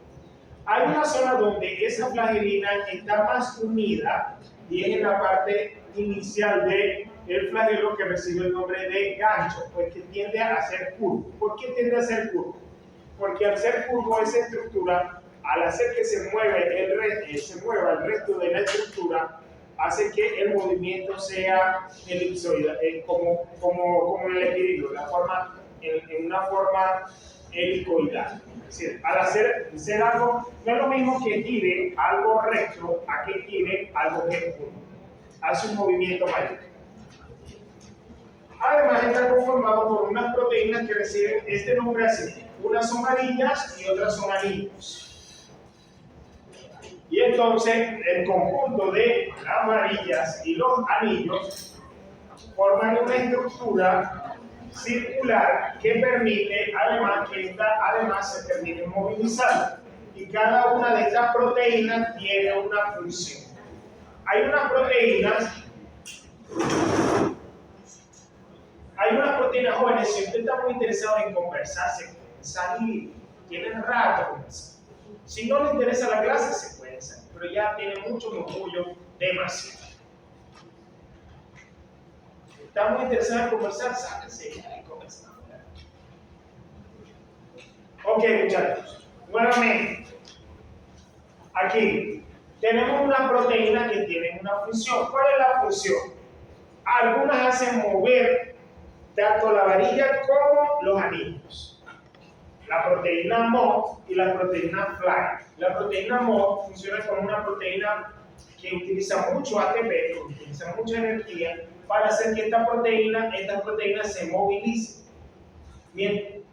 Hay una zona donde esa flagelina está más unida, y es en la parte inicial del flagelo, que recibe el nombre de gancho, pues que tiende a ser curvo. ¿Por qué tiende a ser curvo? Porque al ser curvo esa estructura, al hacer que se mueva el resto de la estructura, hace que el movimiento sea elipsoide, como en el equilibrio, en una forma helicoidal. Es decir, al hacer algo, no es lo mismo que gire algo recto a que gire algo que es curvo. Hace un movimiento mayor. Además, está conformado por unas proteínas que reciben este nombre así. Unas son varillas y otras son anillos. Y entonces, el conjunto de las varillas y los anillos forman una estructura circular que permite, además, que esta se termine movilizando. Y cada una de estas proteínas tiene una función. Hay unas jóvenes, si usted está muy interesado en conversar, se pueden salir, tienen rato conversar. Si no le interesa la clase, se pueden salir, pero ya tiene mucho murmullo, demasiado. Está muy interesado en conversar, sáquense y conversar. Ok, muchachos, nuevamente, aquí tenemos una proteína que tiene una función. ¿Cuál es la función? Algunas hacen mover tanto la varilla como los anillos. La proteína MOF y la proteína FLY. La proteína MOF funciona como una proteína que utiliza mucho ATP, que utiliza mucha energía para hacer que estas proteínas se movilicen.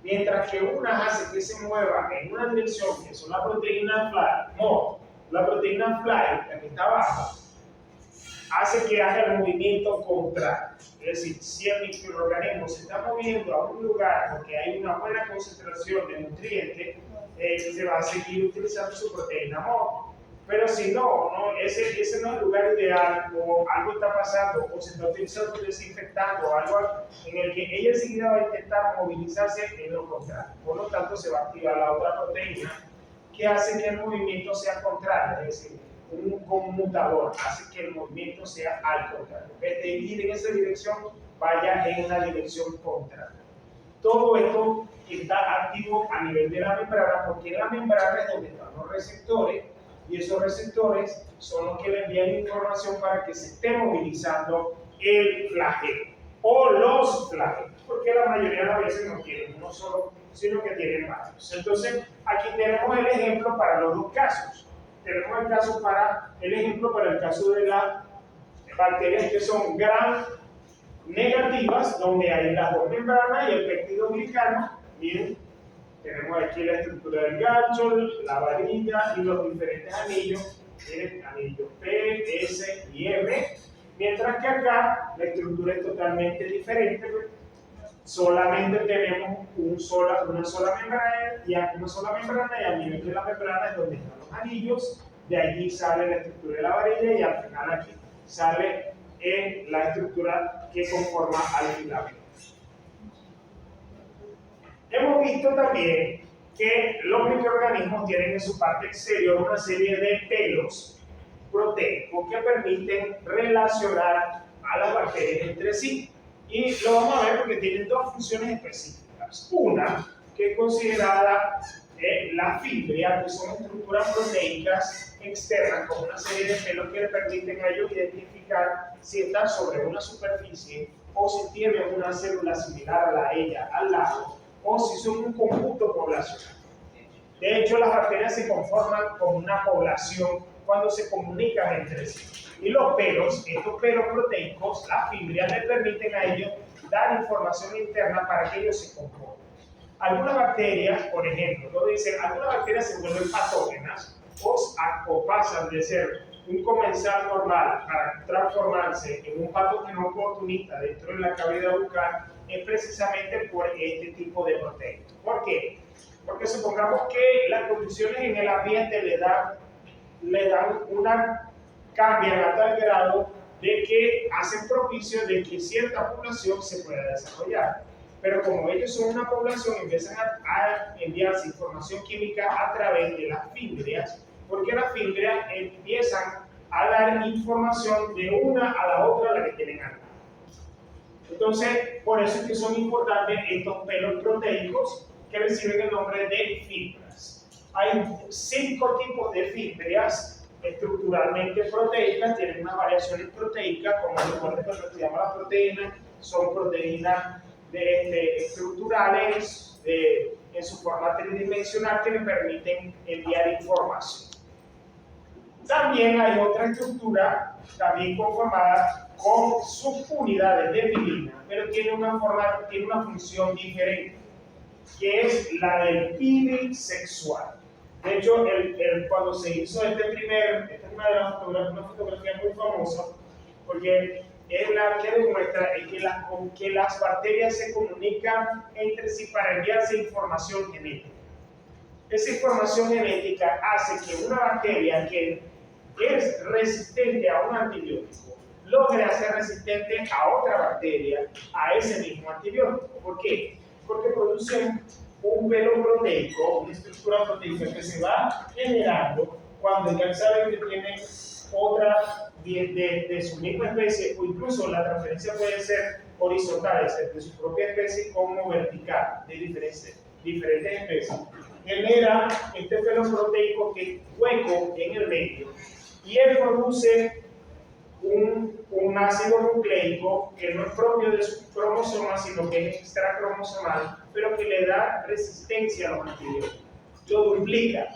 Mientras que unas hacen que se mueva en una dirección, que son la proteína MOF. La proteína FLY, la que está abajo, hace que haga el movimiento contrario. Es decir, si el microorganismo se está moviendo a un lugar porque hay una buena concentración de nutrientes, se va a seguir utilizando su proteína MOF. Pero si ese no es el lugar ideal, o algo está pasando, o se está utilizando un desinfectante, o algo en el que ella enseguida va a intentar movilizarse en lo contrario. Por lo tanto, se va a activar la otra proteína que hace que el movimiento sea contrario, es decir, un conmutador hace que el movimiento sea al contrario. En vez de ir en esa dirección, vaya en una dirección contraria. Todo esto está activo a nivel de la membrana, porque en la membrana es donde están los receptores, y esos receptores son los que le envían información para que se esté movilizando el flagelo o los flagelos, porque la mayoría de las veces no tienen uno solo, sino que tienen varios. Entonces, aquí tenemos el ejemplo para los dos casos. Tenemos el ejemplo para el caso de las bacterias que son gram negativas, donde hay las dos membranas y el peptidoglicano. Miren, tenemos aquí la estructura del gancho, la varilla y los diferentes anillos. Miren, anillo P, S y M. Mientras que acá la estructura es totalmente diferente. Solamente tenemos una sola membrana y a nivel de la membrana es donde están los anillos. De allí sale la estructura de la varilla y al final aquí sale la estructura que conforma al filamento. Hemos visto también que los microorganismos tienen en su parte exterior una serie de pelos proteicos que permiten relacionar a las bacterias entre sí. Y lo vamos a ver porque tienen dos funciones específicas. Una, que es considerada la fibria, que son estructuras proteicas externas con una serie de pelos que le permiten a ellos identificar si están sobre una superficie o si tienen una célula similar a ella al lado o si son un conjunto poblacional. De hecho, las bacterias se conforman con una población cuando se comunican entre sí. Y los pelos, estos pelos proteicos, las fibrias, les permiten a ellos dar información interna para que ellos se comporten. Algunas bacterias, por ejemplo, algunas bacterias se vuelven patógenas o pasan de ser un comensal normal para transformarse en un patógeno oportunista dentro de la cavidad bucal, es precisamente por este tipo de proteínas. ¿Por qué? Porque supongamos que las condiciones en el ambiente cambian a tal grado de que hacen propicio de que cierta población se pueda desarrollar. Pero como ellos son una población, empiezan a enviarse información química a través de las fibrias, porque las fibrias empiezan a dar información de una a la otra a la que tienen al lado. Entonces, por eso es que son importantes estos pelos proteicos que reciben el nombre de fibras. Hay 5 tipos de fibrias estructuralmente proteicas, tienen unas variaciones proteicas, como recuerden cuando estudiamos las proteínas, son proteínas estructurales en su forma tridimensional que le permiten enviar información. También hay otra estructura, también conformada con subunidades de pilina, pero tiene una función diferente, que es la del pili sexual. De hecho, cuando se hizo esta es una fotografía muy famosa, porque es la que demuestra que las bacterias se comunican entre sí para enviarse información genética. Esa información genética hace que una bacteria que es resistente a un antibiótico logre hacer resistente a otra bacteria a ese mismo antibiótico. ¿Por qué? Porque producen un velo proteico, una estructura proteica que se va generando cuando ya saben que tiene otra de su misma especie, o incluso la transferencia puede ser horizontal, es decir, de su propia especie, como vertical, de diferentes especies. Genera este velo proteico que es hueco en el medio, y él produce un ácido nucleico que no es propio de su cromosoma, sino que es extracromosomal, pero que le da resistencia a los antibióticos. Lo duplica,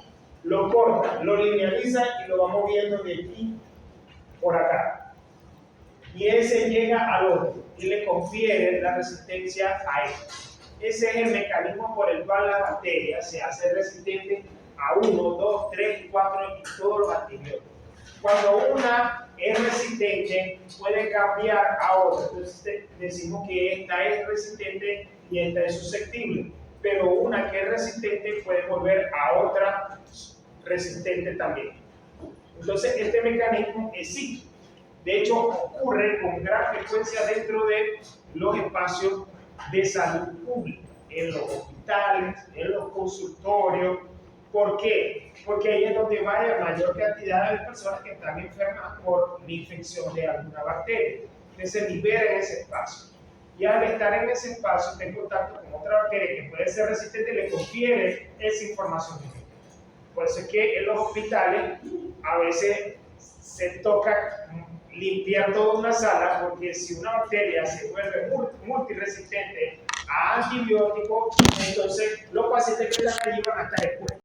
lo corta, lo linealiza y lo va moviendo de aquí por acá. Y ese llega al otro y le confiere la resistencia a él. Ese es el mecanismo por el cual la bacteria se hace resistente a 1, 2, 3, 4 y todos los antibióticos. Cuando una es resistente, puede cambiar a otra. Entonces decimos que esta es resistente y esta es susceptible. Pero una que es resistente puede volver a otra resistente también. Entonces, este mecanismo existe. De hecho, ocurre con gran frecuencia dentro de los espacios de salud pública, en los hospitales, en los consultorios. ¿Por qué? Porque ahí es donde va la mayor cantidad de personas que están enfermas por la infección de alguna bacteria, que se libera en ese espacio. Y al estar en ese espacio, está en contacto con otra bacteria que puede ser resistente, le confiere esa información genética. Por eso es que en los hospitales a veces se toca limpiar toda una sala, porque si una bacteria se vuelve multiresistente a antibióticos, entonces los pacientes que están allí van a estar expuestos.